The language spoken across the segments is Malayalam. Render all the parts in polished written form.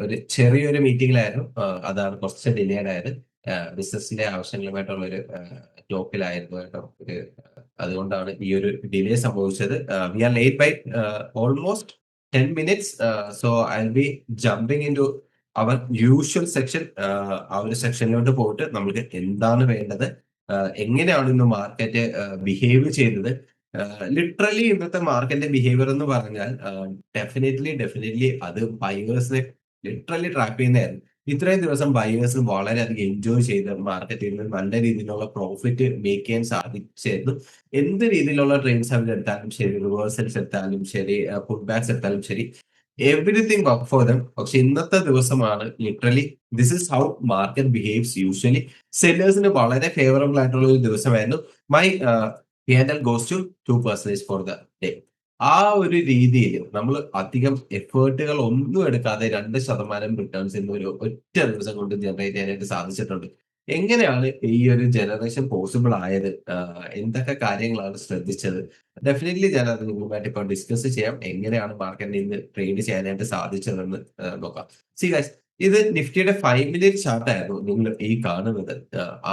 ഒരു ചെറിയൊരു മീറ്റിംഗിലായിരുന്നു. അതാണ് കുറച്ച് ഡിലേഡ് ആയത്. ബിസിനസിന്റെ ആവശ്യങ്ങളുമായിട്ടുള്ള ഒരു ടോക്കിലായിരുന്നു കേട്ടോ. അതുകൊണ്ടാണ് ഈ ഒരു ഡിലേ സംഭവിച്ചത്. We are late by almost 10 minutes. So I be jumping into our usual section. ആ ഒരു സെക്ഷനിലോട്ട് പോയിട്ട് നമുക്ക് എന്താണ് വേണ്ടത്, എങ്ങനെയാണ് ഇന്ന് മാർക്കറ്റ് ബിഹേവ് ചെയ്തത്. ലിറ്ററലി ഇന്നത്തെ മാർക്കറ്റിന്റെ ബിഹേവിയർ എന്ന് പറഞ്ഞാൽ ഡെഫിനറ്റ്ലി അത് ബയേഴ്സിനെ ലിറ്ററലി ട്രാപ്പ് ചെയ്യുന്നതായിരുന്നു. ഇത്രയും ദിവസം ബയേഴ്സ് വളരെയധികം എൻജോയ് ചെയ്ത് മാർക്കറ്റിൽ നിന്ന് നല്ല രീതിയിലുള്ള പ്രോഫിറ്റ് മേക്ക് ചെയ്യാൻ സാധിച്ചായിരുന്നു. എന്ത് രീതിയിലുള്ള ട്രെയിൻസ് അവർ എടുത്താലും ശരി, റിവേഴ്സൽസ് എടുത്താലും ശരി, പുട്ട് ബാക്സ് എടുത്താലും ശരി, എവറിത്തിങ് വർക്ക് ഫോർ ദം. പക്ഷെ ഇന്നത്തെ ദിവസമാണ് literally this is how market behaves usually. സെല്ലേഴ്സിന് വളരെ ഫേവറബിൾ ആയിട്ടുള്ള ഒരു ദിവസമായിരുന്നു. My P&L goes to 2% for the day. ആ ഒരു രീതിയിൽ നമ്മൾ അധികം എഫേർട്ടുകൾ ഒന്നും എടുക്കാതെ 2% റിട്ടേൺസ് ഇന്ന് ഒരു ഒറ്റ ദിവസം കൊണ്ട് ജനറേറ്റ് ചെയ്യാനായിട്ട് സാധിച്ചിട്ടുണ്ട്. എങ്ങനെയാണ് ഈ ഒരു ജനറേഷൻ പോസിബിൾ ആയത്? എന്തൊക്കെ കാര്യങ്ങളാണ് ശ്രദ്ധിച്ചത്? ഡെഫിനറ്റ്ലി ഞാൻ അത് നിങ്ങളുമായിട്ട് ഇപ്പോൾ ഡിസ്കസ് ചെയ്യാം. എങ്ങനെയാണ് മാർക്കറ്റിൽ നിന്ന് ട്രേഡ് ചെയ്യാനായിട്ട് സാധിച്ചതെന്ന് നോക്കാം. സി ഗൈസ്, ഇത് നിഫ്റ്റിയുടെ 5 minute ചാർട്ട് ആയിരുന്നു നിങ്ങൾ ഈ കാണുന്നത്.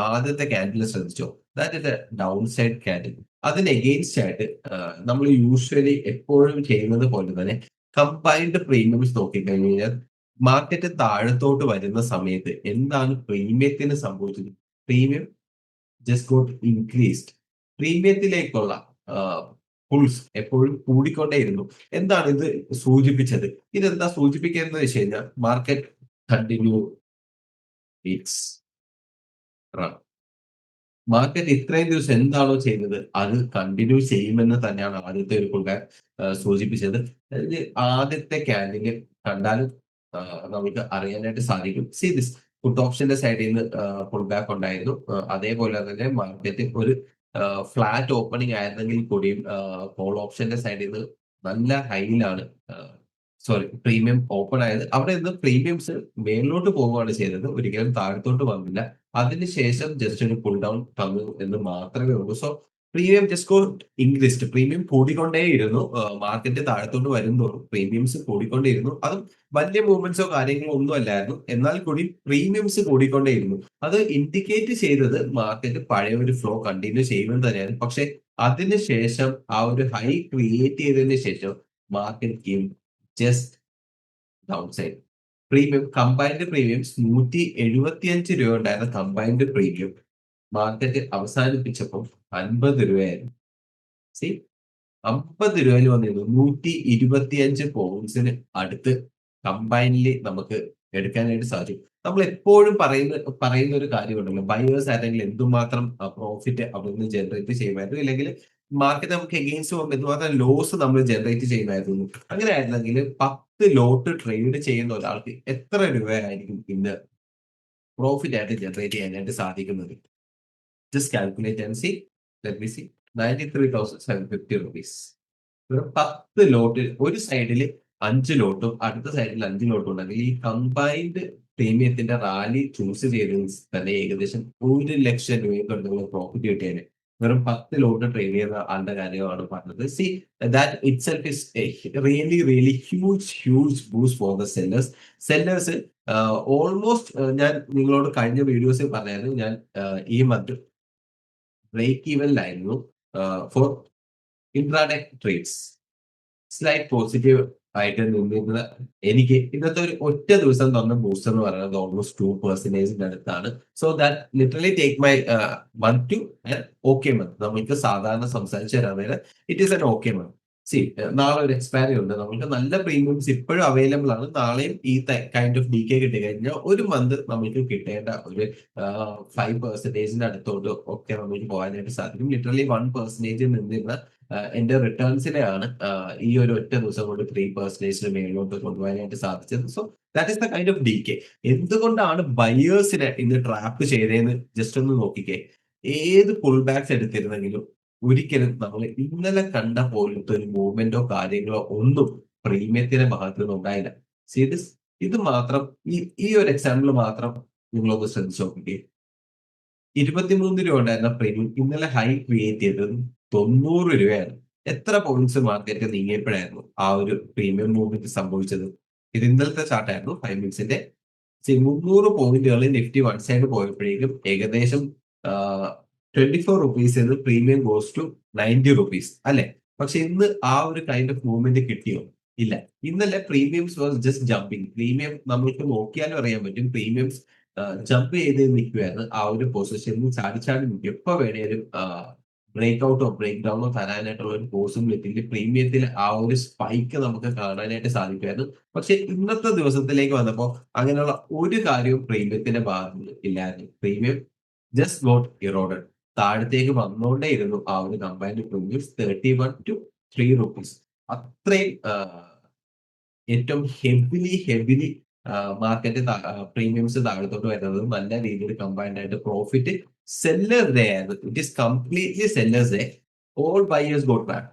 ആദ്യത്തെ ക്യാൻഡിൽ ശ്രദ്ധിച്ചോ? That is A down side candle. അതിന് എഗെയിൻസ്റ്റ് ആയിട്ട് നമ്മൾ യൂഷ്വലി എപ്പോഴും ചെയ്യുന്നത് പോലെ തന്നെ കമ്പൈൻഡ് പ്രീമിയംസ് നോക്കിക്കഴിഞ്ഞാൽ മാർക്കറ്റ് താഴത്തോട്ട് വരുന്ന സമയത്ത് എന്താണ് പ്രീമിയത്തിന് സംഭവിച്ചത്? Premium just got increased. പ്രീമിയത്തിലേക്കുള്ള പുൾസ് എപ്പോഴും കൂടിക്കൊണ്ടേയിരുന്നു. എന്താണ് ഇത് സൂചിപ്പിച്ചത്? ഇതെന്താ സൂചിപ്പിക്കുന്നത് വെച്ച് കഴിഞ്ഞാൽ market continue its run. Market ഇത്രയും ദിവസം എന്താണോ ചെയ്തത് അത് കണ്ടിന്യൂ ചെയ്യുമെന്ന് തന്നെയാണ് ആദ്യത്തെ ഒരു പുൾബാക്ക് സൂചിപ്പിച്ചത്. അതായത് ആദ്യത്തെ ക്യാൻഡിൽ കണ്ടാലും നമുക്ക് അറിയാനായിട്ട് സാധിക്കും. സി ദിസ് പുട്ട് ഓപ്ഷന്റെ സൈഡിൽ നിന്ന് പുൾ ബാക്ക് ഉണ്ടായിരുന്നു. അതേപോലെ തന്നെ മാർക്കറ്റ് ഒരു ഫ്ലാറ്റ് ഓപ്പണിംഗ് ആയിരുന്നെങ്കിൽ കൂടിയും കോൾ ഓപ്ഷന്റെ സൈഡിൽ നിന്ന് നല്ല ഹൈയിലാണ് പ്രീമിയം ഓപ്പൺ ആയത്. അവിടെ നിന്ന് പ്രീമിയംസ് മേളിലോട്ട് പോവുകയാണ് ചെയ്തത്, ഒരിക്കലും താഴത്തോട്ട് വന്നില്ല. അതിനുശേഷം ജസ്റ്റ് ഒരു പുൾ ഡൗൺ തന്നു എന്ന് മാത്രമേ ഉള്ളൂ. So premium just got increased. Premium കൂടിക്കൊണ്ടേയിരുന്നു. മാർക്കറ്റ് താഴത്തോട്ട് വരുന്നതോറും പ്രീമിയംസ് കൂടിക്കൊണ്ടേയിരുന്നു. അതും വലിയ മൂവ്മെന്റ്സോ കാര്യങ്ങളോ ഒന്നും അല്ലായിരുന്നു. എന്നാൽ കൂടി പ്രീമിയംസ് കൂടിക്കൊണ്ടേയിരുന്നു. അത് ഇൻഡിക്കേറ്റ് ചെയ്തത് മാർക്കറ്റ് പഴയ ഒരു ഫ്ലോ കണ്ടിന്യൂ ചെയ്യുമെന്ന് തന്നെയാണ്. പക്ഷെ അതിനുശേഷം ആ ഒരു ഹൈ ക്രിയേറ്റ് ചെയ്തതിന് ശേഷം market just down side. Combined premiums 175 രൂപ ഉണ്ടായിരുന്ന കമ്പൈൻഡ് പ്രീമിയം മാർക്കറ്റ് അവസാനിപ്പിച്ചപ്പോൾ 50 രൂപയായിരുന്നു. സി 50 രൂപയിൽ വന്നിരുന്നു. 125 പോയിന്റ്സിന് അടുത്ത് കമ്പൈനിൽ നമുക്ക് എടുക്കാനായിട്ട് സാധിക്കും. നമ്മൾ എപ്പോഴും പറയുന്ന ഒരു കാര്യമുണ്ടല്ലോ, ബയേഴ്സ് ആയിരുന്നെങ്കിൽ എന്തുമാത്രം പ്രോഫിറ്റ് അവിടെ നിന്ന് ജനറേറ്റ് ചെയ്യുമായിരുന്നു, ഇല്ലെങ്കിൽ മാർക്കറ്റ് നമുക്ക് എഗെയിൻസ്റ്റ് പോകുമ്പോൾ എന്തുമാത്രം ലോസ് നമ്മൾ ജനറേറ്റ് ചെയ്യുമായിരുന്നു. അങ്ങനെ ആയിരുന്നെങ്കിൽ 10 ലോട്ട് ട്രേഡ് ചെയ്യുന്ന ഒരാൾക്ക് എത്ര രൂപയായിരിക്കും ഇന്ന് പ്രോഫിറ്റ് ആയിട്ട് ജനറേറ്റ് ചെയ്യാനായിട്ട് സാധിക്കുന്നത്? Just calculate and C. Let me C. 93,750 rupees. വെറും 10 ലോട്ട്, ഒരു സൈഡിൽ 5 ലോട്ടും അടുത്ത സൈഡിൽ 5 ലോട്ടും ഉണ്ടെങ്കിൽ ഈ കമ്പൈൻഡ് പ്രീമിയത്തിന്റെ റാലി ചൂസ് ചെയ്തതിൽ തന്നെ ഏകദേശം 1,00,000 രൂപയ്ക്ക് പ്രോഫിറ്റ് കിട്ടിയതിന് വെറും 10 ലോട്ട് ട്രേഡ് ചെയ്യുന്ന ആളുടെ കാര്യമാണ് പറഞ്ഞത്. See that itself is really huge boost for the sellers. Almost ഞാൻ നിങ്ങളോട് കഴിഞ്ഞ വീഡിയോസിൽ പറഞ്ഞായിരുന്നു, ഞാൻ ഈ മന്ത് ബ്രേക്ക് ഈവനിലായിരുന്നു for intraday trades. Slight positive ആയിട്ട് നിന്നിരുന്ന എനിക്ക് ഇന്നത്തെ ഒരു ഒറ്റ ദിവസം തന്ന ബൂസ്റ്റ് എന്ന് പറയുന്നത് ഓൾമോസ്റ്റ് 2% അടുത്താണ്. So that literally take my month to okay month. നമ്മൾക്ക് സാധാരണ സംസാരിച്ചു തരാൻ നേരം it is an okay month. സി നാളെ ഒരു എക്സ്പയറി ഉണ്ട്. നമുക്ക് നല്ല പ്രീമിയംസ് ഇപ്പോഴും അവൈലബിൾ ആണ്. നാളെയും ഈ കൈൻഡ് ഓഫ് DK കിട്ടി കഴിഞ്ഞാൽ ഒരു മന്ത് നമുക്ക് കിട്ടേണ്ട ഒരു 5% അടുത്തോട്ട് ഒക്കെ നമുക്ക് പോകാനായിട്ട് സാധിക്കും. ലിറ്ററലി 1% നിന്നിരുന്ന എന്റെ റിട്ടേൺസിനെയാണ് ഈ ഒരു ഒറ്റ ദിവസം കൊണ്ട് 3% മേളിലോട്ട് കൊണ്ടുപോകാനായിട്ട് സാധിച്ചത്. So that is the kind of DK. എന്തുകൊണ്ടാണ് ബയേഴ്സിനെ ഇന്ന് ട്രാപ്പ് ചെയ്തതെന്ന് ജസ്റ്റ് ഒന്ന് നോക്കിക്കേ. ഏത് പുൾ ബാക്സ് എടുത്തിരുന്നെങ്കിലും ഒരിക്കലും നമ്മൾ ഇന്നലെ കണ്ട പോലത്തെ ഒരു മൂവ്മെന്റോ കാര്യങ്ങളോ ഒന്നും പ്രീമിയത്തിന്റെ ഭാഗത്ത് നിന്ന് ഉണ്ടായില്ല. ഇത് മാത്രം, ഈ ഒരു എക്സാമ്പിൾ മാത്രം നിങ്ങളൊന്ന് ശ്രദ്ധിച്ചു നോക്കിക്കേ. 23 രൂപ ഉണ്ടായിരുന്ന പ്രീമിയം ഇന്നലെ ഹൈ ക്രിയേറ്റ് ചെയ്തത് 90 രൂപയാണ്. എത്ര പോയിന്റ്സ് മാർക്കറ്റ് നീങ്ങിയപ്പോഴായിരുന്നു ആ ഒരു പ്രീമിയം മൂവ്മെന്റ് സംഭവിച്ചത്? ഇത് ഇന്നലത്തെ ചാർട്ടായിരുന്നു 5 മിനിറ്റ്സിന്റെ. 300 പോയിന്റുകൾ നിഫ്റ്റി വൺ സൈഡ് പോയപ്പോഴേക്കും ഏകദേശം 24 rupees premium goes to 90 rupees അല്ലെ. പക്ഷെ ഇന്ന് ആ ഒരു കൈൻഡ് ഓഫ് മൂവ്മെന്റ് കിട്ടിയോ? ഇല്ല. ഇന്നലെ premiums was just jumping. Premium നമ്മൾക്ക് നോക്കിയാലും അറിയാൻ പറ്റും, പ്രീമിയംസ് ജമ്പ് ചെയ്ത് നിൽക്കുമായിരുന്നു. ആ ഒരു പൊസിഷനിൽ ചാടി ചാടി നിൽക്കും. എപ്പോ വേണേലും ബ്രേക്ക് ഔട്ടോ ബ്രേക്ക് ഡൗണോ തരാനായിട്ടുള്ള ഒരു പോസിബിലിറ്റി പ്രീമിയത്തിൽ ആ ഒരു സ്പൈക്ക് നമുക്ക് കാണാനായിട്ട് സാധിക്കുമായിരുന്നു. പക്ഷെ ഇന്നത്തെ ദിവസത്തിലേക്ക് വന്നപ്പോൾ അങ്ങനെയുള്ള ഒരു കാര്യവും പ്രീമിയത്തിന്റെ ഭാഗത്ത് ഇല്ലായിരുന്നു. Premium just got eroded. താഴത്തേക്ക് വന്നുകൊണ്ടേയിരുന്നു ആ ഒരു കമ്പൈൻഡ് പ്രീമിയംസ് 31 to 3 റുപ്പീസ്. അത്രയും ഏറ്റവും ഹെവിലി മാർക്കറ്റ് പ്രീമിയംസ് താഴത്തോട്ട് വരുന്നത് നല്ല രീതിയിൽ കമ്പൈൻഡ് ആയിട്ട് പ്രോഫിറ്റ് സെല്ലേഴ്സ് ഡേ ആയിരുന്നു. It is completely sellers day. All buyers got back.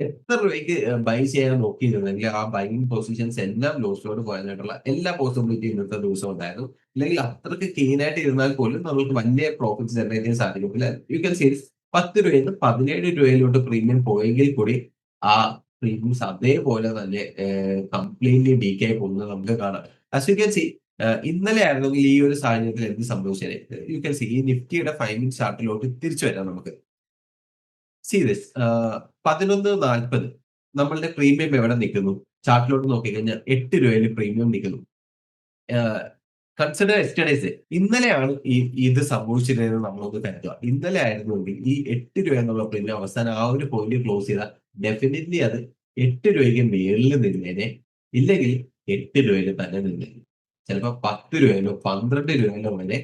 എത്ര രൂപയ്ക്ക് ബൈ ചെയ്യാൻ നോക്കിയിരുന്നെങ്കിൽ ആ ബൈയിങ് പൊസിഷൻസ് എല്ലാം ലോസിലോട്ട് പോകാനായിട്ടുള്ള എല്ലാ പോസിബിലിറ്റി ഇന്നത്തെ ദിവസം ഉണ്ടായിരുന്നു. അല്ലെങ്കിൽ അത്രയ്ക്ക് കീനായിട്ട് ഇരുന്നാൽ പോലും നമുക്ക് വലിയ പ്രോഫിറ്റ്സ് ജനറേറ്റ് ചെയ്യാൻ സാധിക്കില്ല. യു ക്യാൻ സീ 10 രൂപയിൽ നിന്ന് 17 രൂപയിലോട്ട് പ്രീമിയം പോയെങ്കിൽ കൂടി ആ പ്രീമിയംസ് അതേപോലെ തന്നെ കംപ്ലീറ്റ്ലി ഡീക്ക് ആയി പോകുന്നത് നമുക്ക് കാണാം. ആസ് യു ക്യാൻ സീ ഇന്നലെ ആയിരുന്നെങ്കിൽ ഈ ഒരു സാഹചര്യത്തിൽ എന്ത് സംഭവിച്ചത്? യു ക്യാൻ സീ ഈ നിഫ്റ്റിയുടെ 5 മിനിറ്റ് ചാർട്ടിലോട്ട് തിരിച്ചു വരാം നമുക്ക്. സീ ദിസ് 11.40 നമ്മളുടെ പ്രീമിയം എവിടെ നിൽക്കുന്നു? ചാർട്ടിലോട്ട് നോക്കിക്കഴിഞ്ഞാൽ 8 രൂപയിൽ പ്രീമിയം നിൽക്കുന്നു. Consider yesterday's. ഇന്നലെയാണ് ഇത് സംഭവിച്ചിരുന്നത് നമ്മളൊന്ന് കരുതുക. ഇന്നലെ ആയിരുന്നുവെങ്കിൽ ഈ 8 രൂപ എന്നുള്ള പ്രീമിയം അവസാനം ആ ഒരു പോയിന്റ് ക്ലോസ് ചെയ്താൽ ഡെഫിനറ്റ്ലി അത് 8 രൂപയ്ക്ക് മേളിൽ നിന്നേനെ. ഇല്ലെങ്കിൽ 8 രൂപയിൽ തന്നെ നിന്നേനെ. ചിലപ്പോൾ 10 രൂപയിലോ 12 രൂപയിലോ വരെ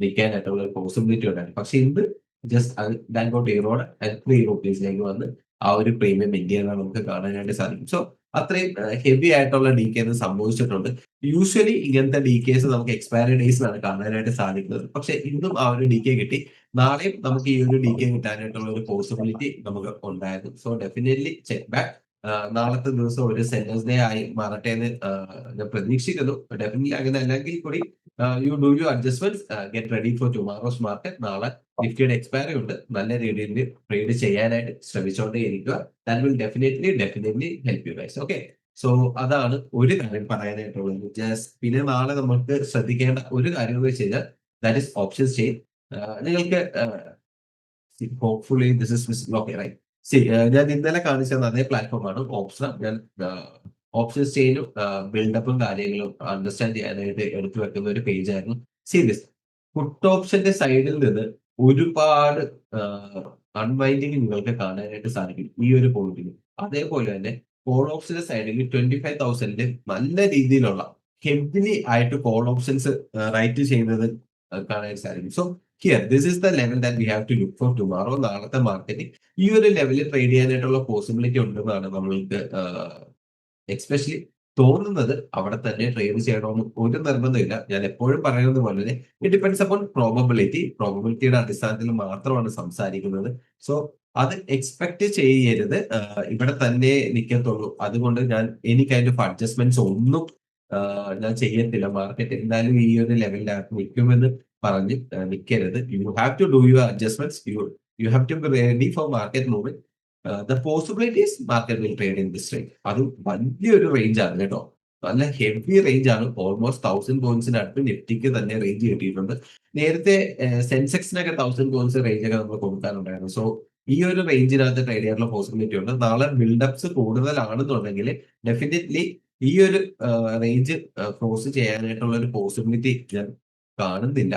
നിൽക്കാനായിട്ടുള്ള ഒരു പോസിബിലിറ്റി ഉണ്ടായിരുന്നു. പക്ഷെ ഇന്ന് ജസ്റ്റ് അത് ദാറ്റ് ഗോട്ട് ഇറോഡ് 3 റുപ്പീസിലേക്ക് വന്ന് ആ ഒരു പ്രീമിയം മെയിൻറ്റെയിൻ ചെയ്യാൻ നമുക്ക് കാണാനായിട്ട് സാധിക്കും. സോ അത്രയും ഹെവി ആയിട്ടുള്ള ഡീക്കേസ് സംഭവിച്ചിട്ടുണ്ട്. യൂഷ്വലി ഇങ്ങനത്തെ ഡീക്കേസ് നമുക്ക് എക്സ്പയറി ഡേയ്സിലാണ് കാണാനായിട്ട് സാധിക്കുന്നത്. പക്ഷെ ഇന്നും ആ ഒരു ഡീക്കേ കിട്ടി. നാളെയും നമുക്ക് ഈ ഒരു ഡീക്കേ കിട്ടാനായിട്ടുള്ള ഒരു പോസിബിലിറ്റി നമുക്ക് ഉണ്ടായിരുന്നു. So definitely check back. നാളത്തെ ദിവസം ഒരു സെല്ലേഴ്സ് ഡേ ആയി മാറട്ടെ എന്ന് ഞാൻ പ്രതീക്ഷിക്കുന്നു. ഡെഫിനറ്റ്ലി അങ്ങനെ അല്ലെങ്കിൽ കൂടി you do you adjustments, get ready for tomorrow's market. നാളെ നിഫ്റ്റിയുടെ എക്സ്പയറി ഉണ്ട്. നല്ല രീതിയിൽ ട്രേഡ് ചെയ്യാനായിട്ട് ശ്രമിച്ചുകൊണ്ടേ ഇരിക്കുക. That will definitely help you guys. Okay, so അതാണ് ഒരു കാര്യം പറയാനായിട്ടുള്ളത്. ജസ്റ്റ് പിന്നെ നാളെ നമുക്ക് ശ്രദ്ധിക്കേണ്ട ഒരു കാര്യം എന്ന് വെച്ച് കഴിഞ്ഞാൽ ദാറ്റ് ഇസ് ഓപ്ഷൻസ് ചെയിൻ. നിങ്ങൾക്ക് hopefully this is okay right. ഞാൻ ഇന്നലെ കാണിച്ചത് അതേ പ്ലാറ്റ്ഫോമാണ് ഓപ്ഷൻ. ഞാൻ ഓപ്ഷൻസ് ചെയിനും ബിൽഡപ്പും കാര്യങ്ങളും അണ്ടർസ്റ്റാൻഡ് ചെയ്യാനായിട്ട് എടുത്തു വെക്കുന്ന ഒരു പേജ് ആയിരുന്നു. സീരിയസ് പുട്ട് ഓപ്ഷന്റെ സൈഡിൽ നിന്ന് ഒരുപാട് അൺവൈൻഡിങ് നിങ്ങൾക്ക് കാണാനായിട്ട് സാധിക്കും ഈ ഒരു പോയിന്റിൽ. അതേപോലെ തന്നെ കോൾ ഓപ്ഷന്റെ സൈഡിൽ 25,000 നല്ല രീതിയിലുള്ള ഹെവിലി ആയിട്ട് കോൾ ഓപ്ഷൻസ് റൈറ്റ് ചെയ്യുന്നത് കാണാനായിട്ട് സാധിക്കും. So here this is the level that we have to look for tomorrow. നാളത്തെ മാർക്കറ്റിൽ ഈ ഒരു ലെവലിൽ ട്രേഡ് ചെയ്യാനായിട്ടുള്ള പോസിബിലിറ്റി ഉണ്ടെന്നാണ് നമ്മൾക്ക് എക്സ്പെഷ്യലി തോന്നുന്നത്. അവിടെ തന്നെ ട്രേഡ് ചെയ്യണമെന്ന് ഒരു നിർബന്ധമില്ല. ഞാൻ എപ്പോഴും പറയുന്നത് പോലെ തന്നെ ഇറ്റ് ഡിപ്പെൻഡ്സ് അപ്പോൺ പ്രോബബിലിറ്റിയുടെ അടിസ്ഥാനത്തിൽ മാത്രമാണ് സംസാരിക്കുന്നത്. സോ അത് എക്സ്പെക്ട് ചെയ്യരുത് ഇവിടെ തന്നെ നിൽക്കത്തുള്ളൂ. അതുകൊണ്ട് ഞാൻ എനി കൈൻഡ് ഓഫ് അഡ്ജസ്റ്റ്മെന്റ്സ് ഒന്നും ഞാൻ ചെയ്യത്തില്ല. മാർക്കറ്റ് എന്തായാലും ഈ ഒരു ലെവലിനകത്ത് നിൽക്കുമെന്ന് പറഞ്ഞ് നിൽക്കരുത്. You have to do your adjustments. You have to be ready for market movement. The possibilities market will trade in this range. അത് വലിയൊരു റേഞ്ച് ആണ് കേട്ടോ. നല്ല ഹെവി റേഞ്ച് ആണ്. ഓൾമോസ്റ്റ് 1000 പോയിന്റ്സിന് അടുത്ത് നിഫ്റ്റിക്ക് തന്നെ റേഞ്ച് കിട്ടിയിട്ടുണ്ട്. നേരത്തെ സെൻസെക്സിനൊക്കെ 1000 പോയിന്റ്സ് റേഞ്ച് ഒക്കെ നമ്മൾ കൊടുക്കാനുണ്ടായിരുന്നു. സോ ഈ ഒരു റേഞ്ചിനകത്ത് ട്രേഡ് ചെയ്യാനുള്ള പോസിബിലിറ്റി ഉണ്ട്. നാളെ ബിൽഡപ്സ് കൂടുതലാണെന്നുണ്ടെങ്കിൽ ഡെഫിനറ്റ്ലി ഈ ഒരു റേഞ്ച് ക്രോസ് ചെയ്യാനായിട്ടുള്ള ഒരു പോസിബിലിറ്റി ഞാൻ കാണുന്നില്ല.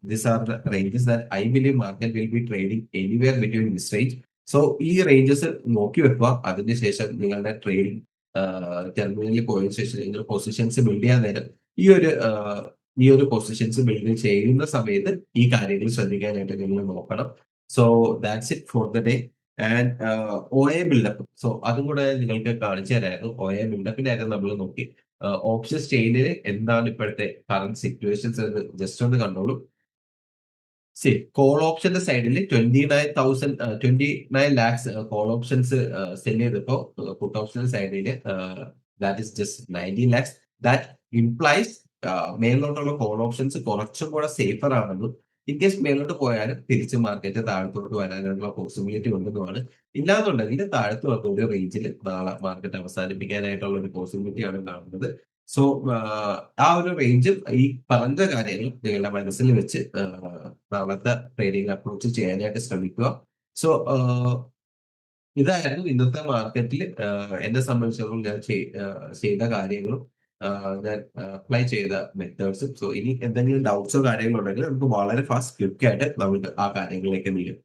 These are the ranges that I believe market will be trading anywhere between this range. So ഈ റേഞ്ചസ് നോക്കി വെക്കുക. അതിനുശേഷം നിങ്ങളുടെ ട്രേഡിംഗ് ടെർമിനലിൽ പോയതിനു ശേഷം നിങ്ങൾ പൊസിഷൻസ് ബിൽഡ് ചെയ്യാൻ നേരം ഈ ഒരു പൊസിഷൻസ് ബിൽഡ് ചെയ്യുന്ന സമയത്ത് ഈ കാര്യങ്ങൾ ശ്രദ്ധിക്കാനായിട്ട് നിങ്ങൾ നോക്കണം. So that's it for the day. And OA buildup, so അതും കൂടെ നിങ്ങൾക്ക് കാണിച്ചു തരായിരുന്നു. OA ബിൽഡപ്പിന്റെ കാര്യം നമ്മൾ നോക്കി. ഓപ്ഷൻസ് ചെയിനിൽ എന്താണ് ഇപ്പോഴത്തെ കറന്റ് സിറ്റുവേഷൻസ് എന്ന് ജസ്റ്റ് ഒന്ന് കണ്ടോളൂ. കോൾ ഓപ്ഷന്റെ സൈഡിൽ 29 ലാക്സ് കോൾ ഓപ്ഷൻസ് സെല് ചെയ്തപ്പോ പുട്ട് ഓപ്ഷന്റെ സൈഡിൽ that is just 19 lakhs. That implies മേലോട്ടുള്ള കോൾ ഓപ്ഷൻസ് കുറച്ചും കൂടെ സേഫർ ആണെന്നും ഇൻ കേസ് മേലോട്ട് പോയാലും തിരിച്ച് മാർക്കറ്റ് താഴത്തോട്ട് വരാനുള്ള പോസിബിലിറ്റി ഉണ്ടെന്നുമാണ്. ഇല്ലാന്നുണ്ടെങ്കിൽ താഴത്ത് വന്ന ഒരു റേഞ്ചിൽ നാളെ മാർക്കറ്റ് അവസാനിപ്പിക്കാനായിട്ടുള്ള ഒരു പോസിബിലിറ്റിയാണ് കാണുന്നത്. സോ ആ ഒരു റേഞ്ചും ഈ പറഞ്ഞ കാര്യങ്ങൾ നിങ്ങളുടെ മനസ്സിൽ വെച്ച് നാളത്തെ ട്രേഡിംഗ് അപ്രോച്ച് ചെയ്യാനായിട്ട് ശ്രമിക്കുക. സോ ഇതായിരുന്നു ഇന്നത്തെ മാർക്കറ്റിൽ എന്നെ സംബന്ധിച്ചിടത്തോളം ഞാൻ ചെയ്ത കാര്യങ്ങളും ഞാൻ അപ്ലൈ ചെയ്ത മെത്തേഡ്സും. സോ ഇനി എന്തെങ്കിലും ഡൗട്ട്സോ കാര്യങ്ങളോ ഉണ്ടെങ്കിൽ നമുക്ക് വളരെ ഫാസ്റ്റ് ക്വിക്ക് ആയിട്ട് നമുക്ക് ആ കാര്യങ്ങളിലേക്ക് നീങ്ങും.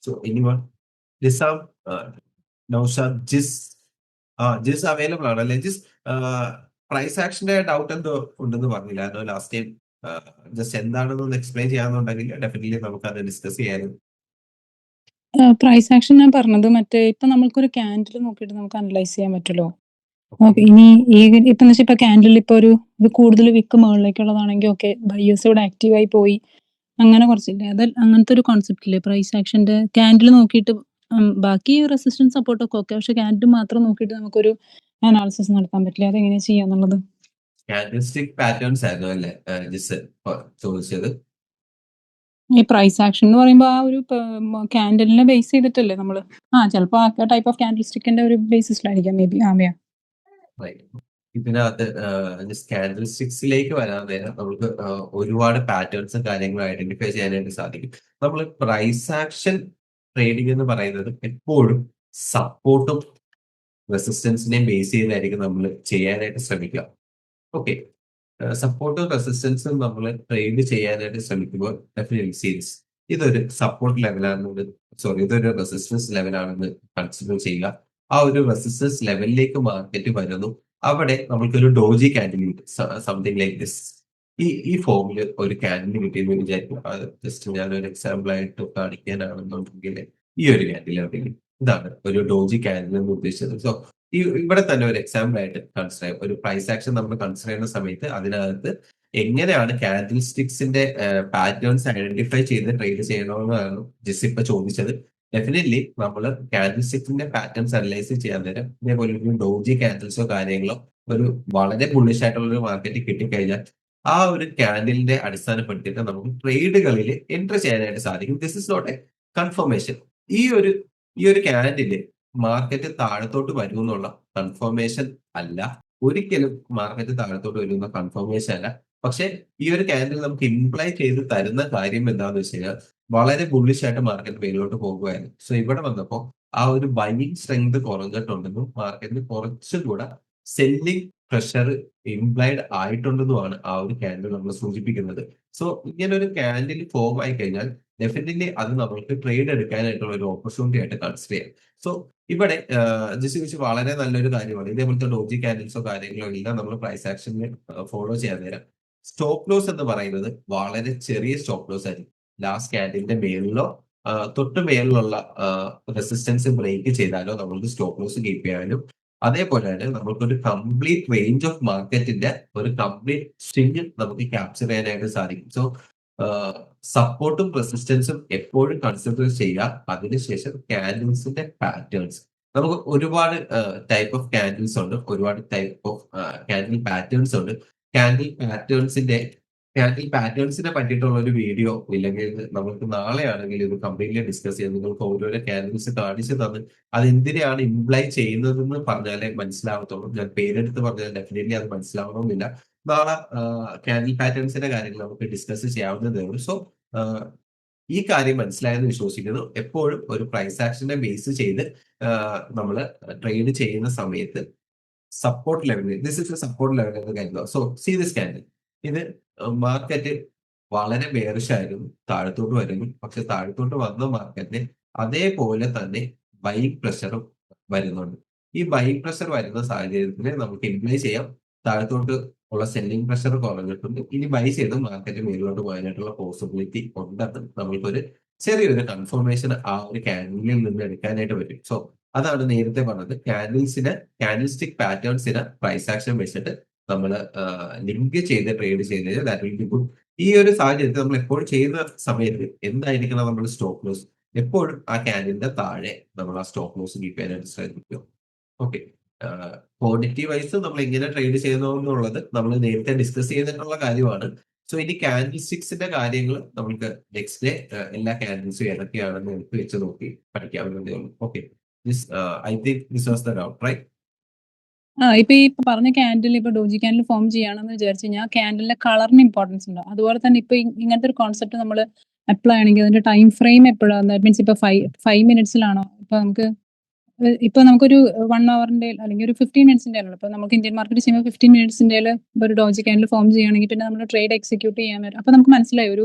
സോ എനിവൺ നിസാം, നൗഷാദ്, ജിസ്, ജിസ് അവൈലബിൾ ആണ് അല്ലെ? ജിസ്, പ്രൈസ് ആക്ഷന്റെ ഡൗട്ട് എന്തോ ഉണ്ടെന്ന് പറഞ്ഞില്ലായിരുന്നു ലാസ്റ്റ് ടൈം. ജസ്റ്റ് എന്താണെന്നൊന്ന് എക്സ്പ്ലെയിൻ ചെയ്യാന്നുണ്ടെങ്കിൽ ഡെഫിനറ്റ്ലി നമുക്ക് അത് ഡിസ്കസ് ചെയ്യാനും. പ്രൈസ് ആക്ഷൻ ഞാൻ പറഞ്ഞത് മറ്റേ ഇപ്പൊ നമുക്കൊരു ക്യാൻഡിൽ നോക്കിയിട്ട് നമുക്ക് അനലൈസ് ചെയ്യാൻ പറ്റുമല്ലോ. Okay. ഇനി ഇപ്പൊ ഇപ്പൊ ക്യാൻഡിൽ ഇപ്പൊ ഒരു ഇത് കൂടുതൽ വിക്ക് മുകളിലേക്കുള്ളതാണെങ്കിൽ ഓക്കെ ബയേഴ്സ് ഇവിടെ ആക്റ്റീവായി പോയി അങ്ങനെ കുറച്ചില്ലേ, അത് അങ്ങനത്തെ ഒരു കോൺസെപ്റ്റ് ഇല്ലേ പ്രൈസ് ആക്ഷന്റെ? ക്യാൻഡിൽ നോക്കിയിട്ട് ബാക്കി റെസിസ്റ്റൻസ് സപ്പോർട്ടൊക്കെ ഓക്കെ, പക്ഷെ ക്യാൻഡിൽ മാത്രം നോക്കിയിട്ട് നമുക്കൊരു അനാലിസിസ് നടത്താൻ പറ്റില്ല. അതെങ്ങനെ ചെയ്യാന്നുള്ളത്. ക്യാൻഡിൽസ്റ്റിക് പാറ്റേൺസ് ആയിരുന്നു അല്ലേ ജിസ് ചോദിച്ചത്? ഈ പ്രൈസ് ആക്ഷൻ എന്ന് പറയുമ്പോൾ ആ ഒരു ക്യാൻഡലിനെ ബേസ് ചെയ്തിട്ടല്ലേ നമ്മള് ചിലപ്പോ ആ ടൈപ്പ് ഓഫ് ക്യാൻഡിൽ സ്റ്റിക്കിന്റെ ഒരു ബേസിസിലായിരിക്കാം മേ ബി. ഇതിനകത്ത് ജസ്റ്റ് ക്യാൻഡിൽ സ്റ്റിക്സിലേക്ക് വരാൻ നേരം നമുക്ക് ഒരുപാട് പാറ്റേൺസും കാര്യങ്ങളും ഐഡന്റിഫൈ ചെയ്യാനായിട്ട് സാധിക്കും. നമ്മൾ പ്രൈസ് ആക്ഷൻ ട്രേഡിംഗ് എന്ന് പറയുന്നത് എപ്പോഴും സപ്പോർട്ടും റെസിസ്റ്റൻസിനെയും ബേസ് ചെയ്തായിരിക്കും നമ്മൾ ചെയ്യാനായിട്ട് ശ്രമിക്കുക. ഓക്കെ, സപ്പോർട്ടും റെസിസ്റ്റൻസും നമ്മൾ ട്രേഡ് ചെയ്യാനായിട്ട് ശ്രമിക്കുമ്പോൾ ഡെഫിനറ്റ്ലി സീരീസ് ഇതൊരു സപ്പോർട്ട് ലെവലാണെന്ന്, ഇതൊരു റെസിസ്റ്റൻസ് ലെവലാണെന്ന് കൺസിഡർ ചെയ്യുക. ആ ഒരു റെസിസ്റ്റൻസ് ലെവലിലേക്ക് മാർക്കറ്റ് വരുന്നു. അവിടെ നമുക്കൊരു doji candle something like this, ഈ ഫോമിൽ ഒരു ക്യാൻഡിൽ കിട്ടിയെന്ന് വിചാരിക്കും. അത് ജസ്റ്റ് ഞാനൊരു എക്സാമ്പിൾ ആയിട്ട് കാണിക്കാനാണെന്നുണ്ടെങ്കിൽ ഈ ഒരു ക്യാൻഡിൽ എവിടെയെങ്കിലും ഇതാണ് ഒരു ഡോജി ക്യാൻഡിൽ എന്ന് ഉദ്ദേശിച്ചത്. സോ ഇവിടെ തന്നെ ഒരു എക്സാമ്പിൾ ആയിട്ട് കൺസിഡർ ചെയ്യാം. ഒരു പ്രൈസ് ആക്ഷൻ നമ്മൾ കൺസിഡർ ചെയ്യുന്ന സമയത്ത് അതിനകത്ത് എങ്ങനെയാണ് ക്യാൻഡിൽ സ്റ്റിക്സിന്റെ പാറ്റേൺസ് ഐഡന്റിഫൈ ചെയ്ത് ട്രേഡ് ചെയ്യണമെന്നാണ് ജിസ് ഇപ്പൊ ചോദിച്ചത്. ഡെഫിനറ്റ്ലി നമ്മൾ ക്യാൻഡിൽ സ്റ്റിക്സിന്റെ പാറ്റേൺസ് അനലൈസ് ചെയ്യാൻ നേരം ഇതേപോലെ ഒരു ഡോജി ക്യാൻഡിൽസോ കാര്യങ്ങളോ ഒരു വളരെ ബുള്ളിഷ് ആയിട്ടുള്ള ഒരു മാർക്കറ്റ് കിട്ടിക്കഴിഞ്ഞാൽ ആ ഒരു ക്യാൻഡിലിന്റെ അടിസ്ഥാനപ്പെടുത്തിയിട്ട് നമുക്ക് ട്രേഡുകളിൽ എൻട്രി ചെയ്യാനായിട്ട് സാധിക്കും. This is not a confirmation. ഈ ഒരു ക്യാൻഡില് മാർക്കറ്റ് താഴത്തോട്ട് വരുമെന്നുള്ള കൺഫർമേഷൻ അല്ല. ഒരിക്കലും മാർക്കറ്റ് താഴത്തോട്ട് വരുന്ന കൺഫർമേഷൻ അല്ല. പക്ഷെ ഈ ഒരു ക്യാൻഡിൽ നമുക്ക് ഇംപ്ലൈ ചെയ്ത് തരുന്ന കാര്യം എന്താണെന്ന് വെച്ച് കഴിഞ്ഞാൽ വളരെ ബുള്ളിഷ് ആയിട്ട് മാർക്കറ്റ് മേലോട്ട് പോകുകയായിരുന്നു. സോ ഇവിടെ വന്നപ്പോൾ ആ ഒരു ബൈയിങ് സ്ട്രെങ്ത് കുറഞ്ഞിട്ടുണ്ടെന്നും മാർക്കറ്റിന് കുറച്ചും കൂടെ സെല്ലിംഗ് പ്രഷർ ഇംപ്ലൈഡ് ആയിട്ടുണ്ടെന്നുമാണ് ആ ഒരു ക്യാൻഡിൽ നമ്മൾ സൂചിപ്പിക്കുന്നത്. സോ ഇങ്ങനെ ഒരു ക്യാൻഡിൽ ഫോം ആയി കഴിഞ്ഞാൽ ഡെഫിനറ്റ്ലി അത് നമ്മൾക്ക് ട്രേഡ് എടുക്കാനായിട്ടുള്ള ഒരു ഓപ്പർച്യൂണിറ്റി ആയിട്ട് കൺസിഡർ ചെയ്യാം. സോ ഇവിടെ ജിസ് ചോദിച്ച് വളരെ നല്ലൊരു കാര്യമാണ്. ഇതേപോലത്തെ ഡോജി ക്യാൻഡിൽസോ കാര്യങ്ങളോ എല്ലാം നമ്മൾ പ്രൈസ് ആക്ഷനിൽ ഫോളോ ചെയ്യാൻ നേരം സ്റ്റോപ്പ് ലോസ് എന്ന് പറയുന്നത് വളരെ ചെറിയ സ്റ്റോപ്പ് ലോസ് ആയിരിക്കും. ലാസ്റ്റ് ക്യാൻഡിലിന്റെ മേളിലോ തൊട്ട് മേളിലുള്ള റെസിസ്റ്റൻസ് ബ്രേക്ക് ചെയ്താലോ നമ്മൾക്ക് സ്റ്റോപ്പ് ലോസ് കീപ്പ് ചെയ്യാനും, അതേപോലെ തന്നെ നമുക്കൊരു കംപ്ലീറ്റ് റേഞ്ച് ഓഫ് മാർക്കറ്റിന്റെ ഒരു കംപ്ലീറ്റ് സ്വിംഗ് നമുക്ക് ക്യാപ്ചർ ചെയ്യാനായിട്ട് സാധിക്കും. സോ സപ്പോർട്ടും റെസിസ്റ്റൻസും എപ്പോഴും കൺസിഡർ ചെയ്യുക. അതിനുശേഷം ക്യാൻഡിൽസിന്റെ പാറ്റേൺസ്, നമുക്ക് ഒരുപാട് ടൈപ്പ് ഓഫ് ക്യാൻഡിൽസ് ഉണ്ട്, ഒരുപാട് ടൈപ്പ് ഓഫ് ക്യാൻഡിൽ പാറ്റേൺസ് ഉണ്ട്. ക്യാൻഡിൽ പാറ്റേൺസിനെ പറ്റിയിട്ടുള്ള ഒരു വീഡിയോ ഇല്ലെങ്കിൽ നമുക്ക് നാളെ ആണെങ്കിൽ ഇത് കംപ്ലീറ്റ്ലി ഡിസ്കസ് ചെയ്യാം. നിങ്ങൾക്ക് ഓരോരോ ക്യാൻഡിൽസ് കാണിച്ചു തന്ന് അത് എന്തിനാണ് ഇംപ്ലൈ ചെയ്യുന്നതെന്ന് പറഞ്ഞാലേ മനസ്സിലാവത്തുള്ളൂ. ഞാൻ പേരെടുത്ത് പറഞ്ഞാൽ ഡെഫിനറ്റ്ലി അത് മനസ്സിലാവണമെന്നില്ല. നാളെ ക്യാൻഡിൽ പാറ്റേൺസിന്റെ കാര്യങ്ങൾ നമുക്ക് ഡിസ്കസ് ചെയ്യാവുന്നതേ ഉള്ളൂ. സോ ഈ കാര്യം മനസ്സിലായെന്ന് വിശ്വസിക്കുന്നു. എപ്പോഴും ഒരു പ്രൈസ് ആക്ഷനെ ബേസ് ചെയ്ത് നമ്മൾ ട്രേഡ് ചെയ്യുന്ന സമയത്ത് സപ്പോർട്ട് ലെവലിൽ, this is A support level എന്ന് കരുതുക. സോ സീ ദിസ് ക്യാൻഡിൽ, ഇത് മാർക്കറ്റ് വളരെ ബെയറിഷ് ആയിരുന്നു, താഴത്തോട്ട് വരുന്നു. പക്ഷെ താഴത്തോട്ട് വന്ന മാർക്കറ്റിന് അതേപോലെ തന്നെ ബൈയിങ് പ്രഷറും വരുന്നുണ്ട്. ഈ ബൈയിങ് പ്രഷർ വരുന്ന സാഹചര്യത്തിൽ നമുക്ക് ഇംപ്ലൈ ചെയ്യാം താഴത്തോട്ട് ഉള്ള സെല്ലിംഗ് പ്രഷർ കുറഞ്ഞിട്ടുണ്ട്. ഇനി ബൈ ചെയ്ത് മാർക്കറ്റ് മേലോട്ട് പോകാനായിട്ടുള്ള പോസിബിലിറ്റി ഉണ്ടെന്ന് നമ്മൾക്കൊരു ചെറിയൊരു കൺഫർമേഷൻ ആ ഒരു ക്യാൻഡിലിൽ നിന്ന് എടുക്കാനായിട്ട് പറ്റും. സോ അതാണ് നേരത്തെ പറഞ്ഞത്, ക്യാൻഡിൽസ്റ്റിക് പാറ്റേൺസിന് പ്രൈസ് ആക്ഷൻ വെച്ചിട്ട് നമ്മൾ ലിങ്ക് ചെയ്ത് ട്രേഡ് ചെയ്ത് കഴിഞ്ഞാൽ ദാറ്റ് വിൽ ബി ഗുഡ്. ഈ ഒരു സാഹചര്യത്തിൽ നമ്മൾ എപ്പോഴും ചെയ്യുന്ന സമയത്ത് എന്തായിരിക്കണം നമ്മുടെ സ്റ്റോപ്പ് ലോസ്? എപ്പോഴും ആ ക്യാൻഡിലിന്റെ താഴെ നമ്മൾ ആ സ്റ്റോപ്പ് ലോസ് കീപ്പ് ചെയ്യാനായിട്ട് ശ്രമിക്കുക. ഓക്കെ, ക്വാണ്ടിറ്റി വൈസ് നമ്മൾ എങ്ങനെ ട്രേഡ് ചെയ്യുന്നു എന്നുള്ളത് നമ്മൾ നേരത്തെ ഡിസ്കസ് ചെയ്തിട്ടുള്ള കാര്യമാണ്. സോ ഇനി കാൻഡിൽ സ്റ്റിക്സിന്റെ കാര്യങ്ങൾ നമുക്ക് നെക്സ്റ്റ് ഡേ എല്ലാ കാൻഡിൽസും ഏതൊക്കെയാണെന്ന് എടുത്ത് വെച്ച് നോക്കി പഠിക്കാവുന്നതേ ഉള്ളൂ. Okay, I think this was the doubt, right? ഇപ്പൊ ഈ പറഞ്ഞ ക്യാൻഡിൽ ഇപ്പൊ ഡോജി ക്യാൻഡിൽ ഫോം ചെയ്യണമെന്ന് വിചാരിച്ചു കഴിഞ്ഞാൽ ക്യാൻഡിലിന്റെ കളറിന് ഇമ്പോർട്ടൻസ് ഉണ്ട്. അതുപോലെ തന്നെ ഇപ്പൊ ഇങ്ങനത്തെ ഒരു കോൺസെപ്റ്റ് നമ്മൾ അപ്ലൈ ആണെങ്കിൽ അതിന്റെ ടൈം ഫ്രെയിം എപ്പോഴാണ്? ദാറ്റ് മീൻസ് ഇപ്പൊ 5 മിനിറ്റ്സിലാണോ? ഇപ്പൊ ഇപ്പൊ നമുക്കൊരു 1 അവറിന്റെ അല്ലെങ്കിൽ ഒരു 15 മിനിറ്റ്സിന്റെ ആണല്ലോ. ഇപ്പൊ നമുക്ക് ഇന്ത്യൻ മാർക്കറ്റ് ചെയ്യുമ്പോൾ 15 മിനിറ്റ്സിന്റെ ഒരു ഡോജി ക്യാൻഡിൽ ഫോം ചെയ്യുകയാണെങ്കിൽ പിന്നെ നമ്മൾ ട്രേഡ് എക്സിക്യൂട്ട് ചെയ്യാൻ വരും. അപ്പൊ നമുക്ക് മനസ്സിലായി ഒരു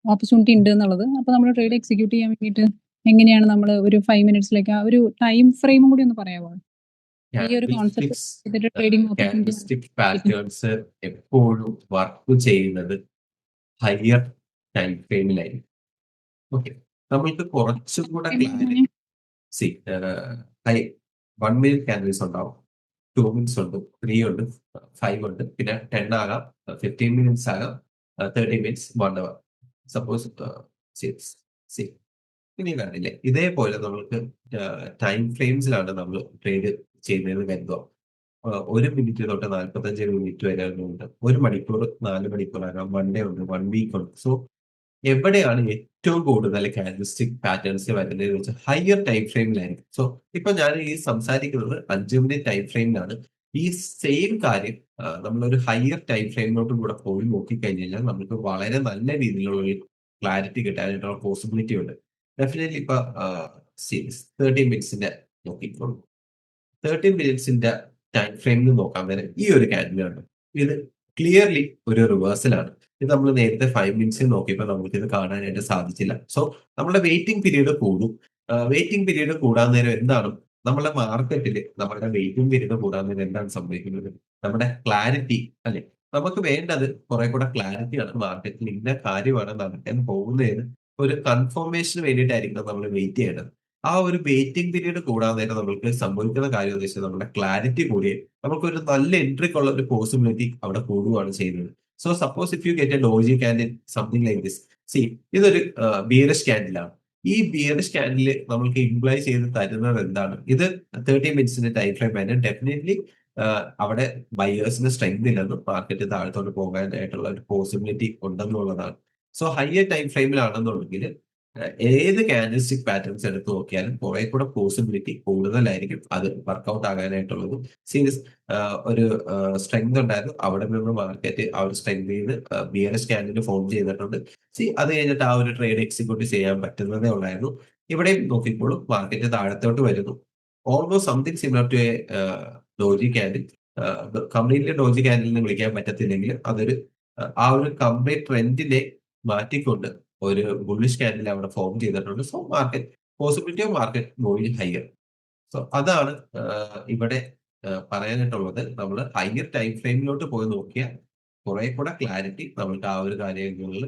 ഓപ്പർച്യൂണിറ്റി ഉണ്ട് എന്നുള്ളത്. അപ്പൊ നമ്മൾ ട്രേഡ് എക്സിക്യൂട്ട് ചെയ്യാൻ വേണ്ടിയിട്ട് എങ്ങനെയാണ് നമ്മൾ ഒരു 5 മിനിറ്റ്സിലേക്ക് ആ ഒരു ടൈം ഫ്രെയിമും കൂടി ഒന്ന് പറയാമോ? ഈ ഒരു കോൺസെപ്റ്റ് ചെയ്തിട്ട് ട്രേഡിംഗ് ഓപ്പർച്യൂണിറ്റി കാൻഡിൽസ്റ്റിക് പാറ്റേൺസ് എപ്പോഴും വർക്ക് ചെയ്യുന്നത് ഹയർ ടൈം ഫ്രെയിമിലായിരിക്കും. ഓക്കെ, നമ്മൾക്ക് കുറച്ചും കൂടെ ക്ലാരിറ്റി. സി 1 മിനിറ്റ് ക്യാൻഡിൽസ് ഉണ്ടാവും, 2 മിനിറ്റ്സ് ഉണ്ട്, 3 ഉണ്ട്, 5 ഉണ്ട്, പിന്നെ 10 ആകാം, 15 മിനിറ്റ്സ് ആകാം, 30 മിനിറ്റ്സ്, 1 അവർ. സപ്പോസ് ഇനി കണ്ടില്ലേ, ഇതേപോലെ നമ്മൾക്ക് ടൈം ഫ്രെയിംസിലാണ് നമ്മൾ ട്രേഡ് ചെയ്യുന്നതെന്ന് കരുതുക. 1 മിനിറ്റ് തൊട്ട് 45 മിനിറ്റ് വരെ ഉണ്ട്, 1 മണിക്കൂർ, 4 മണിക്കൂറാകാം, 1 ഡേ ഉണ്ട്, 1 വീക്ക് ഉണ്ട്. സോ എവിടെയാണ് ഏറ്റവും കൂടുതൽ കാൻഡിൽസ്റ്റിക് പാറ്റേൺസ് വരുന്നത് വെച്ചാൽ ഹയർ ടൈം ഫ്രെയിമിലായിരിക്കും. സോ ഇപ്പൊ ഞാൻ ഈ സംസാരിക്കുന്നത് 5 മിനിറ്റ് ടൈം ഫ്രെയിമിലാണ്. ഈ സെയിം കാര്യം നമ്മളൊരു ഹയർ ടൈം ഫ്രെയിമിലോട്ടും കൂടെ പോയി നോക്കിക്കഴിഞ്ഞാൽ നമുക്ക് വളരെ നല്ല രീതിയിലുള്ള ഒരു ക്ലാരിറ്റി കിട്ടാനായിട്ടുള്ള പോസിബിലിറ്റി ഉണ്ട്. ഡെഫിനറ്റ്ലി ഇപ്പൊ 30 മിനിറ്റ്സിന്റെ നോക്കിക്കോളൂ. 30 മിനിറ്റ്സിന്റെ ടൈം ഫ്രെയിമിൽ നോക്കാൻ നേരം ഈ ഒരു ക്യാൻഡിലാണ്. ഇത് ക്ലിയർലി ഒരു റിവേഴ്സലാണ്. ഇത് നമ്മൾ നേരത്തെ 5 മിനിറ്റ്സിൽ നോക്കിയപ്പോൾ നമുക്ക് ഇത് കാണാനായിട്ട് സാധിച്ചില്ല. സോ നമ്മുടെ വെയിറ്റിംഗ് പീരീഡ് കൂടും. വെയിറ്റിംഗ് പീരീഡ് കൂടാൻ നേരം എന്താണ് നമ്മുടെ മാർക്കറ്റിൽ നമ്മുടെ വെയിറ്റിംഗ് പീരീഡ് കൂടാൻ നേരം എന്താണ് സംഭവിക്കുന്നത്? നമ്മുടെ ക്ലാരിറ്റി, അല്ലെ? നമുക്ക് വേണ്ടത് കുറെ കൂടെ ക്ലാരിറ്റിയാണ്. മാർക്കറ്റിൽ ഇന്ന കാര്യമാണ് നടക്കാൻ പോകുന്നതിന് ഒരു കൺഫർമേഷന് വേണ്ടിയിട്ടായിരിക്കും നമ്മൾ വെയിറ്റ് ചെയ്യേണ്ടത്. ആ ഒരു വെയിറ്റിംഗ് പീരീഡ് കൂടാൻ നേരം നമുക്ക് സംഭവിക്കുന്ന കാര്യം എന്ന് വെച്ചാൽ നമ്മുടെ ക്ലാരിറ്റി കൂടി നമുക്കൊരു നല്ല എൻട്രിക്കുള്ള ഒരു പോസിബിലിറ്റി അവിടെ കൂടുകയാണ് ചെയ്യുന്നത്. So suppose if you get A doji candle something like this, C ഇതൊരു ബിയറിഷ് ക്യാൻഡിലാണ്. ഈ ബിയറിഷ് ക്യാൻഡിൽ നമ്മൾക്ക് ഇംപ്ലൈ ചെയ്ത് തരുന്നത് എന്താണ്? ഇത് 30 മിനിറ്റ്സിന്റെ ടൈം ഫ്രെയിം ആയിട്ട് ഡെഫിനറ്റ്ലി അവിടെ ബയേഴ്സിന് സ്ട്രെങ്ത് ഇല്ലെന്നും മാർക്കറ്റ് താഴത്തോട്ട് പോകാനായിട്ടുള്ള ഒരു പോസിബിലിറ്റി ഉണ്ടെന്നുള്ളതാണ്. സോ ഹയർ ടൈം ഫ്രെയിമിലാണെന്നുണ്ടെങ്കിൽ ഏത് കാൻഡിൽസ്റ്റിക് പാറ്റേൺസ് എടുത്ത് നോക്കിയാലും കുറെ കൂടെ പോസിബിലിറ്റി കൂടുതലായിരിക്കും അത് വർക്ക്ഔട്ട് ആകാനായിട്ടുള്ളത്. സീരീസ് ഒരു സ്ട്രെങ്ത് ഉണ്ടായിരുന്നു, അവിടെ നിന്ന് മാർക്കറ്റ് ആ ഒരു സ്ട്രെങ്ത് ചെയ്ത് ബിയറിഷ് ക്യാൻഡിൽ ഫോം ചെയ്തിട്ടുണ്ട്. അത് കഴിഞ്ഞിട്ട് ആ ഒരു ട്രേഡ് എക്സിക്യൂട്ട് ചെയ്യാൻ പറ്റുന്നതേ ഉള്ളായിരുന്നു. ഇവിടെയും നോക്കിക്കോളും, മാർക്കറ്റ് താഴത്തോട്ട് വരുന്നു. Almost something similar to a doji candle. Completely doji candle എന്ന് വിളിക്കാൻ പറ്റത്തില്ലെങ്കിൽ അതൊരു ആ ഒരു കംപ്ലീറ്റ് ട്രെൻഡിനെ മാറ്റിക്കൊണ്ട് ഒരു ബുള്ളിഷ് ക്യാൻഡിൽ അവിടെ ഫോം ചെയ്തിട്ടുണ്ട്. So market possibility of market moving higher. So അതാണ് ഇവിടെ പറയാനായിട്ടുള്ളത്. നമ്മൾ ഹയർ ടൈം ഫ്രെയിമിലോട്ട് പോയി നോക്കിയാൽ കുറെ കൂടെ ക്ലാരിറ്റി നമുക്ക് ആ ഒരു കാര്യങ്ങളിൽ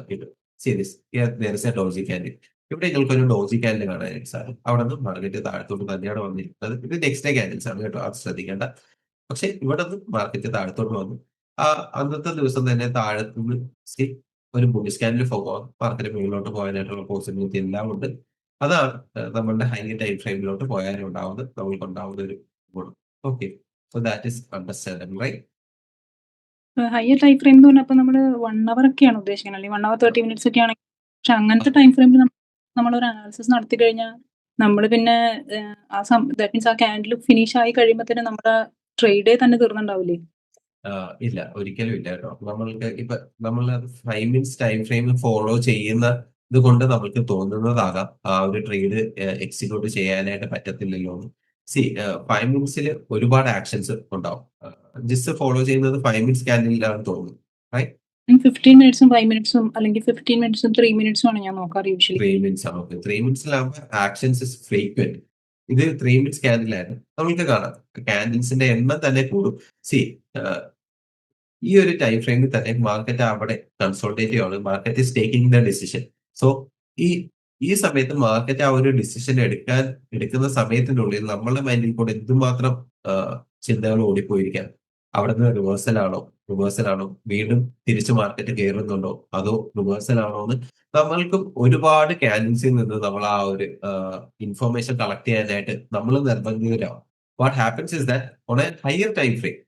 കിട്ടും. സീരീസ് ഡോജി ക്യാൻഡിൽ, ഇവിടെ നിങ്ങൾക്കൊരു ഡോജി ക്യാൻഡിൽ കാണാനായിട്ട് സാധിക്കും. അവിടെ നിന്ന് മാർക്കറ്റ് താഴത്തോട്ട് തന്നെയാണ് വന്നിരിക്കുന്നത്. ഇത് നെക്സ്റ്റ് ഡേ ക്യാൻഡിൽസ് ആണ് കേട്ടോ, അത് ശ്രദ്ധിക്കേണ്ട. പക്ഷെ ഇവിടെ നിന്ന് മാർക്കറ്റ് താഴത്തോട്ട് വന്നു. ആ അന്നത്തെ ദിവസം തന്നെ താഴത്തുനിന്ന് ഒരു ബുള്ളിഷ് ക്യാൻഡിൽ ഫോം മാർക്കറ്റ് മുകളിലോട്ട് പോകാനായിട്ടുള്ള പോസിബിലിറ്റി എല്ലാം ഉണ്ട്. അതാണ് നമ്മളുടെ ഹൈ ടൈം ഫ്രെയിമിലോട്ട് പോയാലും നമ്മൾക്ക് ഉണ്ടാവുന്ന ഒരു ഗുണം. Okay, so that is understandable, right? Higher time frame എന്ന് പറഞ്ഞപ്പോൾ നമ്മൾ 1 അവർ ഒക്കെയാണ് ഉദ്ദേശിക്കുന്നത്, അല്ലെങ്കിൽ 1 അവർ 30 മിനിറ്റ്സ് ഒക്കെ ആണെങ്കിൽ. പക്ഷെ അങ്ങനത്തെ ടൈം ഫ്രെയിമിൽ നമ്മൾ ഒരു അനാലിസിസ് നടത്തി കഴിഞ്ഞാൽ നമ്മൾ പിന്നെ ദാറ്റ് മീൻസ് ആ ക്യാൻഡിൽ ഫിനിഷ് ആയി കഴിയുമ്പോൾ തന്നെ നമ്മുടെ ട്രേഡേ തന്നെ തീർന്നുണ്ടാവില്ലേ? ഇല്ല, ഒരിക്കലും ഇല്ല കേട്ടോ. നമ്മൾക്ക് ഇപ്പൊ നമ്മൾ 5 മിനിറ്റ്സ് ടൈം ഫ്രെയിം ഫോളോ ചെയ്യുന്ന ഇത് കൊണ്ട് നമുക്ക് തോന്നുന്നതാകാം ആ ഒരു ട്രേഡ് എക്സിക്യൂട്ട് ചെയ്യാനായിട്ട് പറ്റത്തില്ലല്ലോ എന്ന്. 5 മിനിറ്റ്സിൽ ഒരുപാട് ആക്ഷൻസ് ഉണ്ടാവും. ജസ്റ്റ് ഫോളോ ചെയ്യുന്നത് 5 മിനിറ്റ്സ് ക്യാൻഡിലാണ് തോന്നുന്നു, റൈറ്റ്? 15 മിനിറ്റ്സും 5 മിനിറ്റ്സും അല്ലെങ്കിൽ 15 മിനിറ്റ്സും 3 മിനിറ്റ്സും ആണ് ഞാൻ നോക്കാറ് യൂഷ്വലി. 3 മിനിറ്റ്സ് ആണ്. ഓക്കെ, 3 മിനിറ്റ്സിലാകുമ്പോൾ ആക്ഷൻസ് ഇസ് ഫ്രീക്വന്റ്. ഇത് 3 മിനിറ്റ്സ് ക്യാൻഡിലായിരുന്നു. നമുക്ക് കാണാം ക്യാൻഡിൽസിന്റെ എണ്ണം തന്നെ കൂടും. ഈ ഒരു ടൈം ഫ്രെയിമിൽ തന്നെ മാർക്കറ്റ് അവിടെ കൺസോൾട്ടേറ്റീവ് ആണ്. Market is taking the decision. So ഈ സമയത്ത് മാർക്കറ്റ് ആ ഒരു ഡിസിഷൻ എടുക്കുന്ന സമയത്തിനുള്ളിൽ നമ്മളുടെ മൈൻഡിൽ കൂടെ എന്തുമാത്രം ചിന്തകൾ ഓടിപ്പോയിരിക്കാം. അവിടെ നിന്ന് റിവേഴ്സൽ ആണോ, വീണ്ടും തിരിച്ച് മാർക്കറ്റ് കയറുന്നുണ്ടോ, അതോ റിവേഴ്സൽ ആണോ എന്ന് നമ്മൾക്കും ഒരുപാട് ക്യാൻഡിൽസിൽ നിന്ന് നമ്മൾ ആ ഒരു ഇൻഫർമേഷൻ കളക്ട് ചെയ്യാനായിട്ട് നമ്മൾ നിർബന്ധിതരാകും. What happens is that on a higher time frame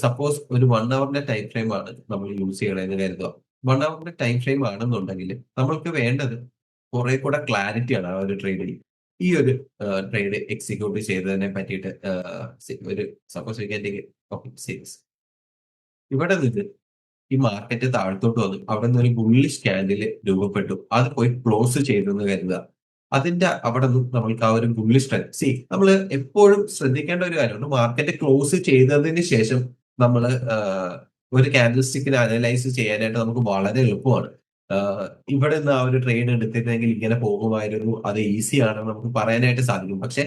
suppose ഒരു 1 അവറിന്റെ ടൈം ഫ്രെയിം ആണ് നമ്മൾ യൂസ് ചെയ്യണമെന്ന് കരുതുക. 1 അവറിന്റെ ടൈം ഫ്രെയിം ആണെന്നുണ്ടെങ്കിൽ നമ്മൾക്ക് വേണ്ടത് കുറെ കൂടെ ക്ലാരിറ്റിയാണ് ആ ഒരു ട്രേഡിൽ. ഈ ഒരു ട്രേഡ് എക്സിക്യൂട്ട് ചെയ്തതിനെ പറ്റിയിട്ട് ഒരു suppose we can take series. ഇവിടെ നിന്ന് ഈ മാർക്കറ്റ് താഴത്തോട്ട് വന്നു. അവിടെ നിന്ന് ഒരു ബുള്ളിഷ് ക്യാൻഡിൽ രൂപപ്പെട്ടു. അത് പോയി ക്ലോസ് ചെയ്തെന്ന് കരുതുക. അതിന്റെ അവിടെ നിന്ന് നമ്മൾക്ക് ആ ഒരു ബുള്ളിഷ് ട്രെൻഡ് നമ്മൾ എപ്പോഴും ശ്രദ്ധിക്കേണ്ട ഒരു കാര്യമാണ്. മാർക്കറ്റ് ക്ലോസ് ചെയ്തതിന് ശേഷം നമ്മൾ ഒരു ക്യാൻഡിൽ സ്റ്റിക്കിനെ അനലൈസ് ചെയ്യാനായിട്ട് നമുക്ക് വളരെ എളുപ്പമാണ്. ഇവിടെ നിന്ന് ആ ഒരു ട്രേഡ് എടുത്തിരുന്നെങ്കിൽ ഇങ്ങനെ പോകുമായിരുന്നു, അത് ഈസി ആണെന്ന് നമുക്ക് പറയാനായിട്ട് സാധിക്കും. പക്ഷെ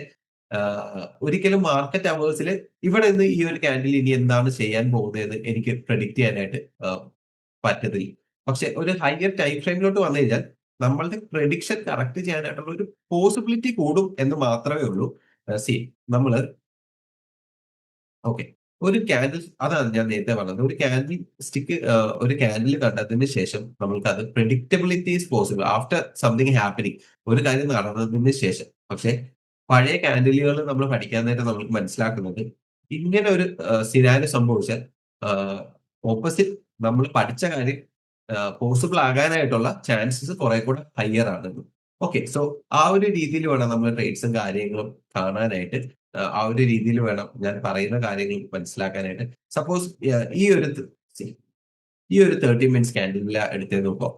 ഒരിക്കലും മാർക്കറ്റ് അവേഴ്സിൽ ഇവിടെ നിന്ന് ഈ ഒരു ക്യാൻഡിൽ ഇനി എന്താണ് ചെയ്യാൻ പോകുന്നതെന്ന് എനിക്ക് പ്രെഡിക്റ്റ് ചെയ്യാനായിട്ട് പറ്റത്തില്ല. പക്ഷെ ഒരു ഹയർ ടൈം ഫ്രെയിമിലോട്ട് വന്നു കഴിഞ്ഞാൽ നമ്മളുടെ പ്രഡിക്ഷൻ കറക്റ്റ് ചെയ്യാനായിട്ടുള്ള ഒരു പോസിബിലിറ്റി കൂടും എന്ന് മാത്രമേ ഉള്ളൂ. നമ്മള് ഓക്കെ, ഒരു ക്യാൻഡിൽ, അതാണ് ഞാൻ നേരത്തെ പറഞ്ഞത്. ഒരു ക്യാൻഡിൽ സ്റ്റിക്ക്, ഒരു ക്യാൻഡിൽ കണ്ടതിന് ശേഷം നമ്മൾക്ക് അത് predictability is possible after something happening, ഒരു കാര്യം നടന്നതിന് ശേഷം. പക്ഷെ പഴയ ക്യാൻഡിലുകൾ നമ്മൾ പഠിക്കാൻ നേരം നമുക്ക് മനസ്സിലാക്കുന്നത് ഇങ്ങനെ ഒരു സിനാരിയോ സംഭവിച്ചാൽ ഓപ്പോസിറ്റ് നമ്മൾ പഠിച്ച കാര്യം പോസിബിൾ ആകാനായിട്ടുള്ള ചാൻസസ് കുറെ കൂടെ ഹയർ ആണെന്ന്. ഓക്കെ, സോ ആ ഒരു രീതിയിൽ വേണം നമ്മൾ ട്രേഡ്സും കാര്യങ്ങളും കാണാനായിട്ട്. ആ ഒരു രീതിയിൽ വേണം ഞാൻ പറയുന്ന കാര്യങ്ങൾ മനസ്സിലാക്കാനായിട്ട്. സപ്പോസ് ഈ ഒരു ഈ ഒരു 30 മിനിറ്റ്സ് ക്യാൻഡിൽ എടുത്ത് നോക്കുമ്പോൾ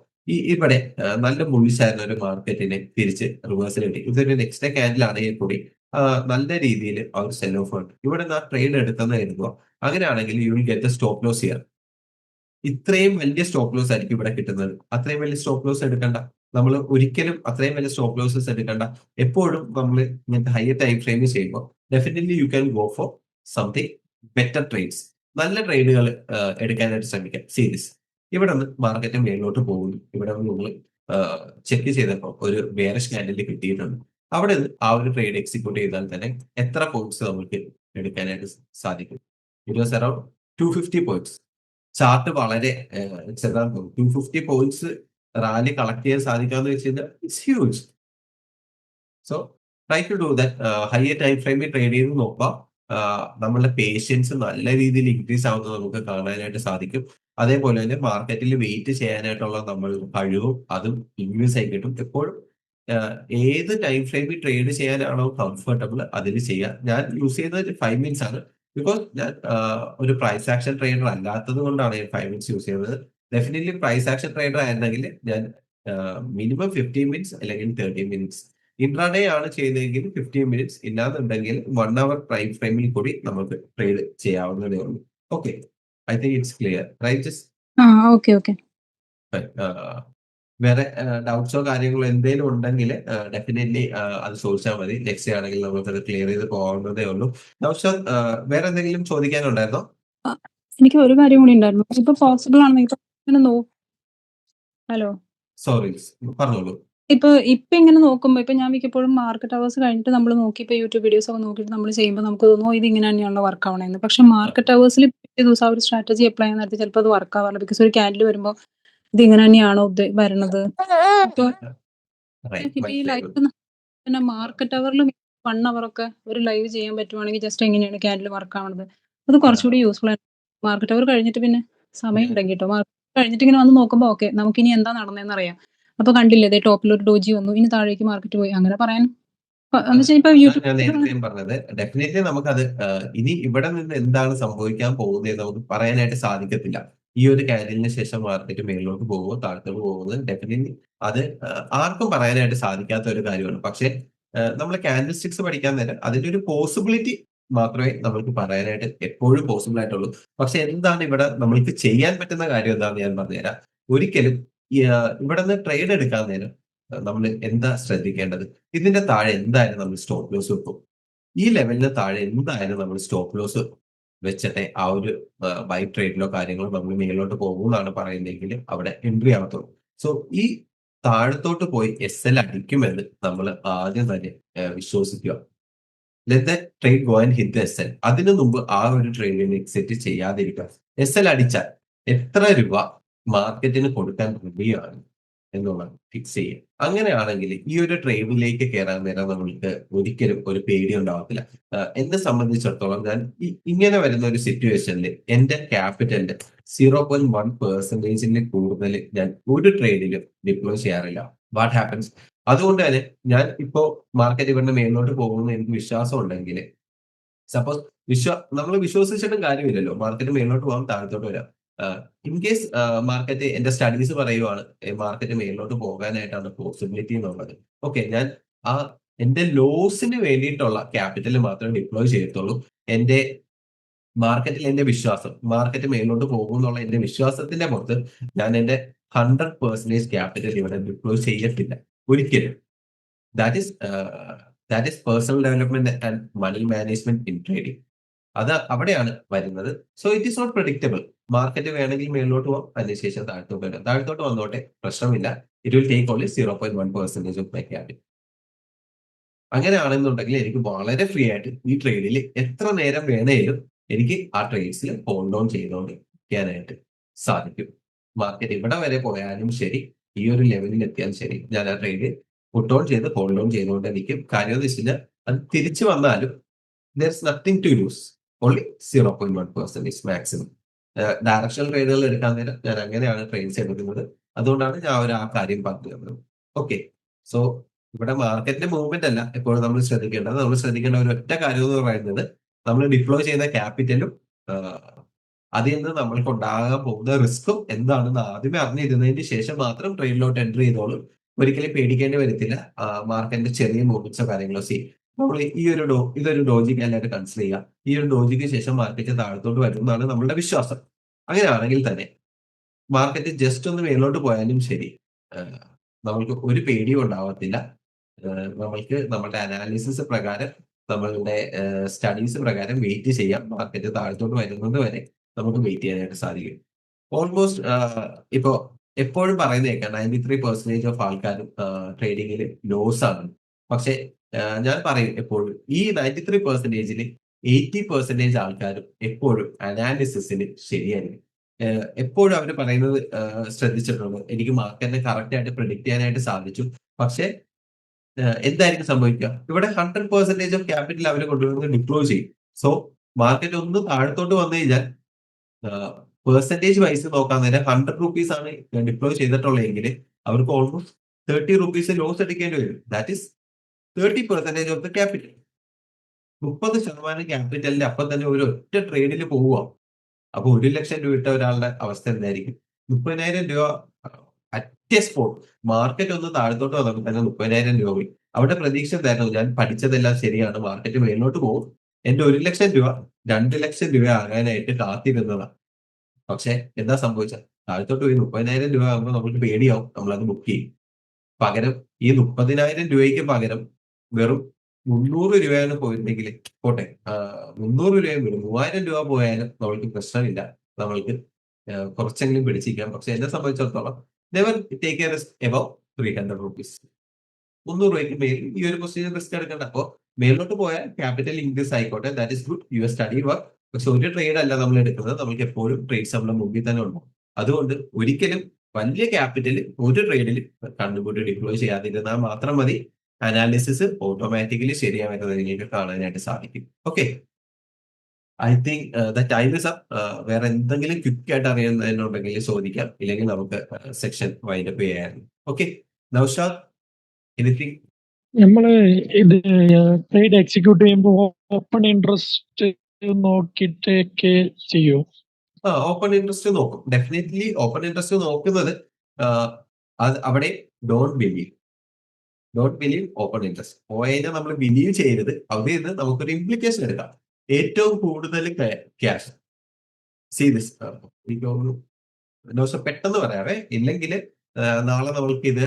ഇവിടെ നല്ല ബുള്ളിഷ് ആയിരുന്ന ഒരു മാർക്കറ്റിനെ തിരിച്ച് റിവേഴ്സൽ കിട്ടി. ഇതൊരു നെക്സ്റ്റ് ഡേ ക്യാൻഡിൽ ആണെങ്കിൽ കൂടി നല്ല രീതിയിൽ ആ ഒരു സെൽ ഓഫ് ഉണ്ട്. ഇവിടെ നിന്ന് ആ ട്രേഡ് എടുത്തെന്ന് കരുതുക. അങ്ങനെയാണെങ്കിൽ you will get stop loss here. ഇത്രയും വലിയ സ്റ്റോപ്പ് ലോസ് ആയിരിക്കും ഇവിടെ കിട്ടുന്നത്. അത്രയും വലിയ സ്റ്റോപ്പ് ലോസ് എടുക്കണ്ട. നമ്മൾ ഒരിക്കലും അത്രയും വലിയ സ്റ്റോപ്പ് ലോസസ് എടുക്കണ്ട. എപ്പോഴും നമ്മൾ ഇങ്ങനത്തെ ഹയർ ടൈം ഫ്രെയിമിൽ ചെയ്യുമ്പോൾ definitely you can go for something better trades. നല്ല ട്രേഡുകൾ എടുക്കാനായിട്ട് ശ്രമിക്കാം. സീരീസ് ഇവിടെ നിന്ന് മാർക്കറ്റ് മേലോട്ട് പോകുന്നു. ഇവിടെ നിന്ന് നിങ്ങൾ ചെക്ക് ചെയ്തപ്പോൾ ഒരു ബെയറിഷ് ക്യാൻഡിൽ കിട്ടിയിട്ടുണ്ട്. അവിടെ നിന്ന് ആ ഒരു ട്രേഡ് എക്സിക്യൂട്ട് ചെയ്താൽ തന്നെ എത്ര പോയിന്റ്സ് നമുക്ക് എടുക്കാനായിട്ട് സാധിക്കും? It was around 250 points. Chart വളരെ ചെറുതാണ്. 250 പോയിന്റ്സ് റാലി കളക്ട് ചെയ്യാൻ സാധിക്കാന്ന് വെച്ച് കഴിഞ്ഞാൽ it's huge. So try to do that. Higher time ഫ്രെയിമിൽ ട്രേഡ് ചെയ്ത് നോക്കാം. നമ്മളുടെ പേഷ്യൻസ് നല്ല രീതിയിൽ ഇൻക്രീസ് ആവുന്നത് നമുക്ക് കാണാനായിട്ട് സാധിക്കും. അതേപോലെ തന്നെ മാർക്കറ്റിൽ വെയിറ്റ് ചെയ്യാനായിട്ടുള്ള നമ്മൾ കഴിവും അതും ഇൻക്രീസ് ആയി കിട്ടും. എപ്പോഴും ഏത് ടൈം ഫ്രെയിമിൽ ട്രേഡ് ചെയ്യാനാണോ കംഫർട്ടബിൾ അതിൽ ചെയ്യാം. ഞാൻ യൂസ് ചെയ്യുന്നത് 5 മിനിറ്റ്സ് ആണ്. ബിക്കോസ് ഞാൻ ഒരു പ്രൈസ് ആക്ഷൻ ട്രേഡർ അല്ലാത്തത് കൊണ്ടാണ് ഞാൻ 5 മിനിറ്റ്സ് യൂസ് ചെയ്യുന്നത്. ഡെഫിനറ്റ്ലി പ്രൈസ് ആക്ഷൻ ട്രേഡർ ആയിരുന്നെങ്കിൽ ഞാൻ മിനിമം 15 മിനിറ്റ്സ് അല്ലെങ്കിൽ 30 മിനിറ്റ്സ്. ഇൻട്രാഡേ ആണ് ചെയ്യുന്നതെങ്കിൽ 15 മിനിറ്റ്സ്, ഇല്ലാന്നുണ്ടെങ്കിൽ 1 അവർ പ്രൈം ഫ്രെയിമിൽ കൂടി നമുക്ക് ട്രേഡ് ചെയ്യാവുന്നതേ ഉള്ളൂ. Okay, I think it's clear right? Okay okay. വേറെ ഡൗട്ട്സോ കാര്യങ്ങളോ എന്തെങ്കിലും ഉണ്ടെങ്കിൽ ഡെഫിനറ്റ്ലി അത് ചോദിച്ചാൽ മതി. നെക്സ്റ്റ് ആണെങ്കിൽ നമുക്കത് ക്ലിയർ ചെയ്ത് പോകാവുന്നതേ ഉള്ളൂ. ഡൗട്ട്സോ വേറെ എന്തെങ്കിലും ചോദിക്കാനുണ്ടായിരുന്നോ? എനിക്ക് ഒരു കാര്യം കൂടി ഉണ്ടായിരുന്നു. ഇപ്പൊ പോസിബിൾ ആണെന്നെങ്കിൽ ഹലോ, സോറി, പറഞ്ഞോളൂ. ഇപ്പൊ ഇങ്ങനെ നോക്കുമ്പോ ഇപ്പൊ ഞാൻ മിക്കപ്പോഴും മാർക്കറ്റ് അവേഴ്സ് കഴിഞ്ഞിട്ട് നമ്മൾ നോക്കി ഇപ്പൊ യൂട്യൂബ് വീഡിയോസ് ഒക്കെ നോക്കിയിട്ട് നമ്മൾ ചെയ്യുമ്പോൾ നമുക്ക് തോന്നുന്നു ഇത് ഇങ്ങനെ തന്നെയാണല്ലോ വർക്ക് ആവണമെന്ന്. പക്ഷെ മാർക്കറ്റ് അവേഴ്സിൽ പിറ്റേ ദിവസം ആ ഒരു സ്ട്രാറ്റജി അപ്ലൈ ചെയ്യാൻ നേരത്തെ ചിലപ്പോൾ അത് വർക്ക് ആവാറില്ല. ബിക്കോസ് ഒരു ക്യാൻഡിൽ വരുമ്പോൾ ഇത് ഇങ്ങനെ തന്നെയാണോ വരണത്. അപ്പൊ ഇപ്പൊ ഈ ലൈവ് പിന്നെ മാർക്കറ്റ് അവറിലും 1 അവർ ഒക്കെ ഒരു ലൈവ് ചെയ്യാൻ പറ്റുവാണെങ്കിൽ ജസ്റ്റ് എങ്ങനെയാണ് ക്യാൻഡിൽ വർക്ക് ആവണത്, അത് കുറച്ചുകൂടി യൂസ്ഫുൾ ആണ്. മാർക്കറ്റ് അവർ കഴിഞ്ഞിട്ട് പിന്നെ സമയം ഉണ്ടെങ്കിൽ കേട്ടോ, മാർക്കറ്റ് കഴിഞ്ഞിട്ട് ഇങ്ങനെ വന്ന് നോക്കുമ്പോൾ ഓക്കെ നമുക്ക് ഇനി എന്താ നടന്നതെന്ന് അറിയാം. അപ്പൊ കണ്ടില്ലേ ദേ ടോപ്പിൽ ഒരു ഡോജി വന്നു, ഇനി താഴേക്ക് മാർക്കറ്റ് പോയി, അങ്ങനെ പറയാൻ എന്ന് വെച്ചാൽ ഇപ്പൊ ഞാൻ യൂട്യൂബ് നേരത്തെയും പറഞ്ഞത് ഡെഫിനറ്റ്ലി നമുക്കത് ഇനി ഇവിടെ നിന്ന് എന്താണ് സംഭവിക്കാൻ പോകുന്നത് നമുക്ക് പറയാനായിട്ട് സാധിക്കത്തില്ല. ഈ ഒരു കാര്യത്തിന് ശേഷം മാർക്കറ്റ് മേളിലോട്ട് പോകുമോ താഴത്തോട്ട് പോകുന്നത് ഡെഫിനറ്റ്ലി അത് ആർക്കും പറയാനായിട്ട് സാധിക്കാത്ത ഒരു കാര്യമാണ്. പക്ഷെ നമ്മൾ ക്യാൻഡിൽ സ്റ്റിക്സ് പഠിക്കാൻ നേരം അതിന്റെ ഒരു പോസിബിലിറ്റി മാത്രമേ നമ്മൾക്ക് പറയാനായിട്ട് എപ്പോഴും പോസിബിൾ ആയിട്ടുള്ളൂ. പക്ഷെ എന്താണ് ഇവിടെ നമ്മൾക്ക് ചെയ്യാൻ പറ്റുന്ന കാര്യം എന്താണെന്ന് ഞാൻ പറഞ്ഞുതരാം. ഒരിക്കലും ഇവിടെ നിന്ന് ട്രേഡ് എടുക്കാൻ നേരം നമ്മൾ എന്താ ശ്രദ്ധിക്കേണ്ടത്? ഇതിന്റെ താഴെ എന്തായാലും നമ്മൾ സ്റ്റോപ്പ് ലോസ് വെക്കും. ഈ ലെവലിന് താഴെ എന്തായാലും നമ്മൾ സ്റ്റോപ്പ് ലോസ് വെച്ചിട്ട് ആ ഒരു ബൈ ട്രേഡിലോ കാര്യങ്ങളോ നമ്മൾ മേലോട്ട് പോകുമെന്നാണ് പറയുന്നതെങ്കിൽ അവിടെ എൻട്രി ആവത്തുള്ളൂ. സോ ഈ താഴത്തോട്ട് പോയി SL അടിക്കുമെന്ന് നമ്മൾ ആദ്യം തന്നെ വിശ്വസിക്കുക. Let that trade go and hit the SL. അതിനു മുമ്പ് ആ ഒരു ട്രേഡിന് എക്സിറ്റ് ചെയ്യാതിരിക്കുക. SL അടിച്ചാൽ എത്ര രൂപ മാർക്കറ്റിന് കൊടുക്കാൻ റെഡിയാണ് എന്നുള്ളത് ഫിക്സ് ചെയ്യുക. അങ്ങനെയാണെങ്കിൽ ഈ ഒരു ട്രേഡിലേക്ക് കയറാൻ നേരം നമ്മൾക്ക് ഒരിക്കലും ഒരു പേടി ഉണ്ടാവത്തില്ല. എന്നെ സംബന്ധിച്ചിടത്തോളം ഞാൻ ഇങ്ങനെ വരുന്ന ഒരു സിറ്റുവേഷനിൽ എന്റെ ക്യാപിറ്റലിന്റെ 0.1% കൂടുതൽ ഞാൻ ഒരു ട്രേഡിലും ഡിപ്ലോയ് ചെയ്യാറില്ല. What happens? അതുകൊണ്ട് തന്നെ ഞാൻ ഇപ്പോ മാർക്കറ്റ് ഇവിടുന്ന് മേലോട്ട് പോകുമെന്ന് എനിക്ക് വിശ്വാസം ഉണ്ടെങ്കിൽ, സപ്പോസ് നമ്മൾ വിശ്വസിച്ചിട്ടും കാര്യമില്ലല്ലോ. മാർക്കറ്റ് മേലോട്ട് പോകാം, താഴത്തോട്ട് വരാം. ഇൻ കേസ് മാർക്കറ്റ് എന്റെ സ്റ്റഡീസ് പറയുവാണ് മാർക്കറ്റ് മേലോട്ട് പോകാനായിട്ടാണ് പോസിബിലിറ്റി എന്നുള്ളത്. ഓക്കെ, ഞാൻ ആ എന്റെ ലോസിന് വേണ്ടിയിട്ടുള്ള ക്യാപിറ്റൽ മാത്രമേ ഡിപ്ലോയ് ചെയ്യത്തുള്ളൂ. എന്റെ മാർക്കറ്റിൽ എന്റെ വിശ്വാസം, മാർക്കറ്റ് മേലോട്ട് പോകും എന്നുള്ള എന്റെ വിശ്വാസത്തിന്റെ പുറത്ത് ഞാൻ എന്റെ 100% ക്യാപിറ്റൽ ഇവിടെ ഡിപ്ലോയ് ചെയ്യത്തില്ല ഒരിക്കലും. That is personal development and money management in trading. അത് അവിടെയാണ് വരുന്നത്. So it is not predictable. Market വേണമെങ്കിൽ മേലോട്ട് പോകാം, അതിനുശേഷം താഴത്തോട്ട് വരാം. താഴത്തോട്ട് വന്നോട്ടെ, പ്രശ്നമില്ല. It will take only 0.1% of my capital. അങ്ങനെയാണെന്നുണ്ടെങ്കിൽ എനിക്ക് വളരെ ഫ്രീ ആയിട്ട് ഈ ട്രേഡിൽ എത്ര നേരം വേണേലും എനിക്ക് ആ ട്രേഡ്സിൽ ഹോൾഡ് ഓൺ ചെയ്തുകൊണ്ടിരിക്കാനായിട്ട് സാധിക്കും. മാർക്കറ്റ് ഇവിടെ വരെ പോയാലും ശരി, ഈ ഒരു ലെവലിൽ എത്തിയാലും ശരി, ഞാൻ ആ ട്രേഡ് പുട്ട് ഓൺ ചെയ്ത് ഹോൾഡ് ഓൺ ചെയ്തുകൊണ്ടിരിക്കും. കാര്യം എന്ന് വെച്ച് കഴിഞ്ഞാൽ അത് തിരിച്ചു വന്നാലും there's nothing to lose. Only 0.1% maximum. Directional ട്രേഡുകൾ എടുക്കാൻ നേരം ഞാൻ അങ്ങനെയാണ് ട്രേഡ്സ് എടുക്കുന്നത്. അതുകൊണ്ടാണ് ഞാൻ ആ കാര്യം പറഞ്ഞു തന്നത്. ഓക്കെ, സോ ഇവിടെ മാർക്കറ്റിന്റെ മൂവ്മെന്റ് അല്ല എപ്പോഴും നമ്മൾ ശ്രദ്ധിക്കേണ്ടത്. നമ്മൾ ശ്രദ്ധിക്കേണ്ട ഒരു ഒറ്റ കാര്യം എന്ന് പറയുന്നത് നമ്മൾ ഡിപ്ലോയ് ചെയ്യുന്ന ക്യാപിറ്റലും അതിൽ നിന്ന് നമ്മൾക്ക് ഉണ്ടാകാൻ പോകുന്ന റിസ്ക്കും എന്താണെന്ന് ആദ്യമേ അറിഞ്ഞിരുന്നതിന് ശേഷം മാത്രം ട്രേഡിലോട്ട് എൻട്രി ചെയ്തോളും. ഒരിക്കലും പേടിക്കേണ്ടി വരത്തില്ല. മാർക്കറ്റിന്റെ ചെറിയ മൂവ്മെന്റ്സോ കാര്യങ്ങളോ നമ്മൾ ഇതൊരു ഡോജിക്ക് ആയിട്ട് കൺസിഡർ ചെയ്യുക. ഈ ഒരു ഡോജിക്ക് ശേഷം മാർക്കറ്റ് താഴത്തോട്ട് വരുന്നതാണ് നമ്മളുടെ വിശ്വാസം. അങ്ങനെയാണെങ്കിൽ തന്നെ മാർക്കറ്റ് ജസ്റ്റ് ഒന്ന് മേലോട്ട് പോയാലും ശരി, നമ്മൾക്ക് ഒരു പേടിയും ഉണ്ടാവത്തില്ല. നമ്മൾക്ക് നമ്മുടെ അനാലിസിസ് പ്രകാരം, നമ്മളുടെ സ്റ്റഡീസ് പ്രകാരം വെയിറ്റ് ചെയ്യാം. മാർക്കറ്റ് താഴത്തോട്ട് വരുന്നത് വരെ നമുക്ക് വെയിറ്റ് ചെയ്യാനായിട്ട് സാധിക്കും. ഓൾമോസ്റ്റ് ഇപ്പോ എപ്പോഴും പറയുന്ന കേൾക്കാം 93% ഓഫ് ആൾക്കാരും ട്രേഡിങ്ങിൽ ലോസ് ആണ്. പക്ഷെ ഞാൻ പറയും എപ്പോഴും ഈ 93%-ൽ 80% ആൾക്കാരും എപ്പോഴും അനാലിസിസിന് ശരിയായിരിക്കും. എപ്പോഴും അവർ പറയുന്നത് ശ്രദ്ധിച്ചിട്ടുണ്ട്, എനിക്ക് മാർക്കറ്റിനെ കറക്റ്റ് ആയിട്ട് പ്രിഡിക്ട് ചെയ്യാനായിട്ട് സാധിച്ചു. പക്ഷെ എന്തായിരിക്കും സംഭവിക്കുക? ഇവിടെ 100% ഓഫ് ക്യാപിറ്റൽ അവർ കൊണ്ടുവന്ന് ഡിപ്ലോയ് ചെയ്യും. സോ മാർക്കറ്റ് ഒന്ന് താഴത്തോട്ട് വന്നു കഴിഞ്ഞാൽ പെർസെന്റേജ് വൈസ് നോക്കാൻ നേരം 100 rupees ആണ് ഡിപ്ലോയ് ചെയ്തിട്ടുള്ളതെങ്കിൽ അവർക്ക് ഓൾമോസ്റ്റ് 30 rupees ലോസ് എടുക്കേണ്ടി വരും. That is 30% of the capital. 30% ക്യാപിറ്റലിന്റെ അപ്പം തന്നെ ഒരു ഒറ്റ ട്രേഡിൽ പോവുക. അപ്പൊ 1 ലക്ഷം രൂപ ഇട്ട ഒരാളുടെ അവസ്ഥ എന്തായിരിക്കും? 30,000 രൂപ അറ്റ് എ സ്പോട്ട്. മാർക്കറ്റ് ഒന്ന് താഴത്തോട്ട് വന്നപ്പോൾ തന്നെ 30,000 രൂപ പോയി. അവിടെ പ്രതീക്ഷ എന്തായിരുന്നു? ഞാൻ പഠിച്ചതെല്ലാം ശരിയാണ്, മാർക്കറ്റ് മേലോട്ട് പോകും, എന്റെ 1 ലക്ഷം രൂപ 2 ലക്ഷം രൂപ ആകാനായിട്ട് കാത്തിരുന്നതാണ്. പക്ഷെ എന്താ സംഭവിച്ചത്? താഴത്തോട്ട് പോയി 30,000 രൂപ ആകുമ്പോൾ നമുക്ക് പേടിയാവും, നമ്മളത് ബുക്ക് ചെയ്യും. പകരം ഈ 30,000 രൂപയ്ക്ക് പകരം വെറും 300 രൂപയാണ് പോയിരുന്നെങ്കിൽ പോട്ടെ, 300 രൂപയും വിടും, 3,000 രൂപ പോയാലും നമ്മൾക്ക് പ്രശ്നമില്ല. നമ്മൾക്ക് കുറച്ചെങ്കിലും പിടിച്ചിരിക്കാം. പക്ഷെ എന്നെ സംബന്ധിച്ചിടത്തോളം never take A risk above 300 rupees. 300 രൂപയ്ക്ക് മേൽ ഈ ഒരു പൊസിഷൻ റിസ്ക് എടുക്കണ്ട. അപ്പോ മേലോട്ട് പോയാൽ ക്യാപിറ്റൽ ഇൻക്രീസ് ആയിക്കോട്ടെ, that is good, your study work. പക്ഷെ ഒരു ട്രേഡ് അല്ല നമ്മൾ എടുക്കുന്നത്, നമുക്ക് എപ്പോഴും ട്രേഡ്സ് നമ്മുടെ മുമ്പിൽ തന്നെ ഉണ്ടാവും. അതുകൊണ്ട് ഒരിക്കലും വലിയ ക്യാപിറ്റൽ ഒരു ട്രേഡിൽ കണ്ടുപിടി ഡിപ്ലോയ് ചെയ്യാതിരുന്നാൽ മാത്രം മതി. അനാലിസിസ് ഓട്ടോമാറ്റിക്കലി ശരിയാവുന്നത് നിങ്ങൾക്ക് കാണാനായിട്ട് സാധിക്കും. Okay, I think the time is up. വേറെ എന്തെങ്കിലും ക്വിക്ക് ആയിട്ട് അറിയുന്നതിനുണ്ടെങ്കിൽ ചോദിക്കാം, ഇല്ലെങ്കിൽ നമുക്ക് സെക്ഷൻ വൈൻഡപ്പ് ചെയ്യായിരുന്നു. Okay, Naushad, anything? നമ്മള് ഇത് ട്രേഡ് എക്സിക്യൂട്ട് ചെയ്യുമ്പോൾ ഓപ്പൺ ഇൻട്രസ്റ്റ് നോക്കിയിട്ടൊക്കെ ചെയ്യൂ? ഓപ്പൺ ഇൻട്രസ്റ്റ് നോക്കും, ഡെഫിനറ്റ്ലി. ഓപ്പൺ ഇൻട്രസ്റ്റ് നോക്കുന്നത് അവിടെ ഡോണ്ട് ബിലീവ് ഓപ്പൺ ഇൻട്രസ്റ്റ്. ഓയെ നമ്മൾ ബിലീവ് ചെയ്യരുത്. അവിടെ നിന്ന് നമുക്കൊരു ഇംപ്ലിക്കേഷൻ എടുക്കാം. ഏറ്റവും കൂടുതൽ ക്യാഷ് ദിസ്, പെട്ടെന്ന് പറയാവേ, ഇല്ലെങ്കിൽ നാളെ നമ്മൾക്ക് ഇത്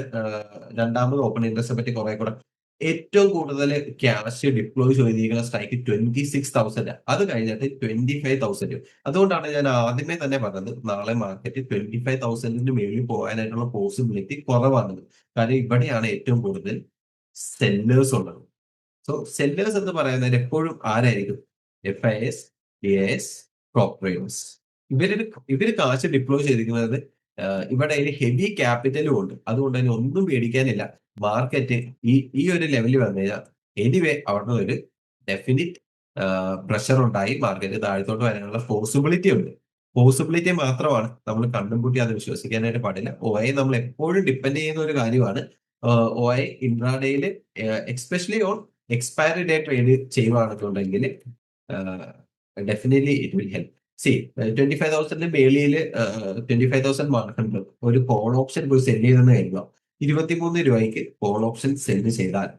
രണ്ടാമത് ഓപ്പൺ ഇൻട്രസ്റ്റിനെ പറ്റി കുറെ കൂടെ. ഏറ്റവും കൂടുതൽ ക്യാഷ് ഡിപ്ലോയ് ചെയ്തിരിക്കുന്ന സ്ട്രൈക്ക് 26,000. അത് കഴിഞ്ഞിട്ട് 25,000. അതുകൊണ്ടാണ് ഞാൻ ആദ്യമേ തന്നെ പറഞ്ഞത് നാളെ മാർക്കറ്റ് 25,000 മേളിൽ പോകാനായിട്ടുള്ള പോസിബിലിറ്റി കുറവാണെന്ന്. കാരണം ഇവിടെയാണ് ഏറ്റവും കൂടുതൽ സെല്ലേഴ്സ് ഉള്ളത്. സോ സെല്ലേഴ്സ് എന്ന് പറയുന്നത് എപ്പോഴും ആരായിരിക്കും? FIS, DIS, prop traders. ഇവര് കാശ് ഡിപ്ലോയ് ചെയ്തിരിക്കുന്നത് ഇവിടെ അതിന് ഹെവി ക്യാപിറ്റലും ഉണ്ട്. അതുകൊണ്ട് തന്നെ ഒന്നും പേടിക്കാനില്ല. മാർക്കറ്റ് ഈ ഒരു ലെവലിൽ വന്നു കഴിഞ്ഞാൽ എനിവേ അവിടെ ഒരു ഡെഫിനിറ്റ് പ്രഷർ ഉണ്ടായി മാർക്കറ്റ് താഴത്തോട്ട് വരാനുള്ള പോസിബിലിറ്റി ഉണ്ട്. പോസിബിലിറ്റി മാത്രമാണ്, നമ്മൾ കണ്ണും പൂട്ടി അത് വിശ്വസിക്കാനായിട്ട് പാടില്ല. OI നമ്മൾ എപ്പോഴും ഡിപ്പെൻഡ് ചെയ്യുന്ന ഒരു കാര്യമാണ്. OI ഇൻട്രാഡേയിൽ especially on expiry day trade ചെയ്യുവാണെന്നുണ്ടെങ്കിൽ definitely it will help. See 25,000 മേളിയിൽ 25,100 ഒരു കോൾ ഓപ്ഷൻ പോയി സെല് ചെയ്തെന്ന് കരുതുക. 23 രൂപയ്ക്ക് കോൾ ഓപ്ഷൻ സെല് ചെയ്താൽ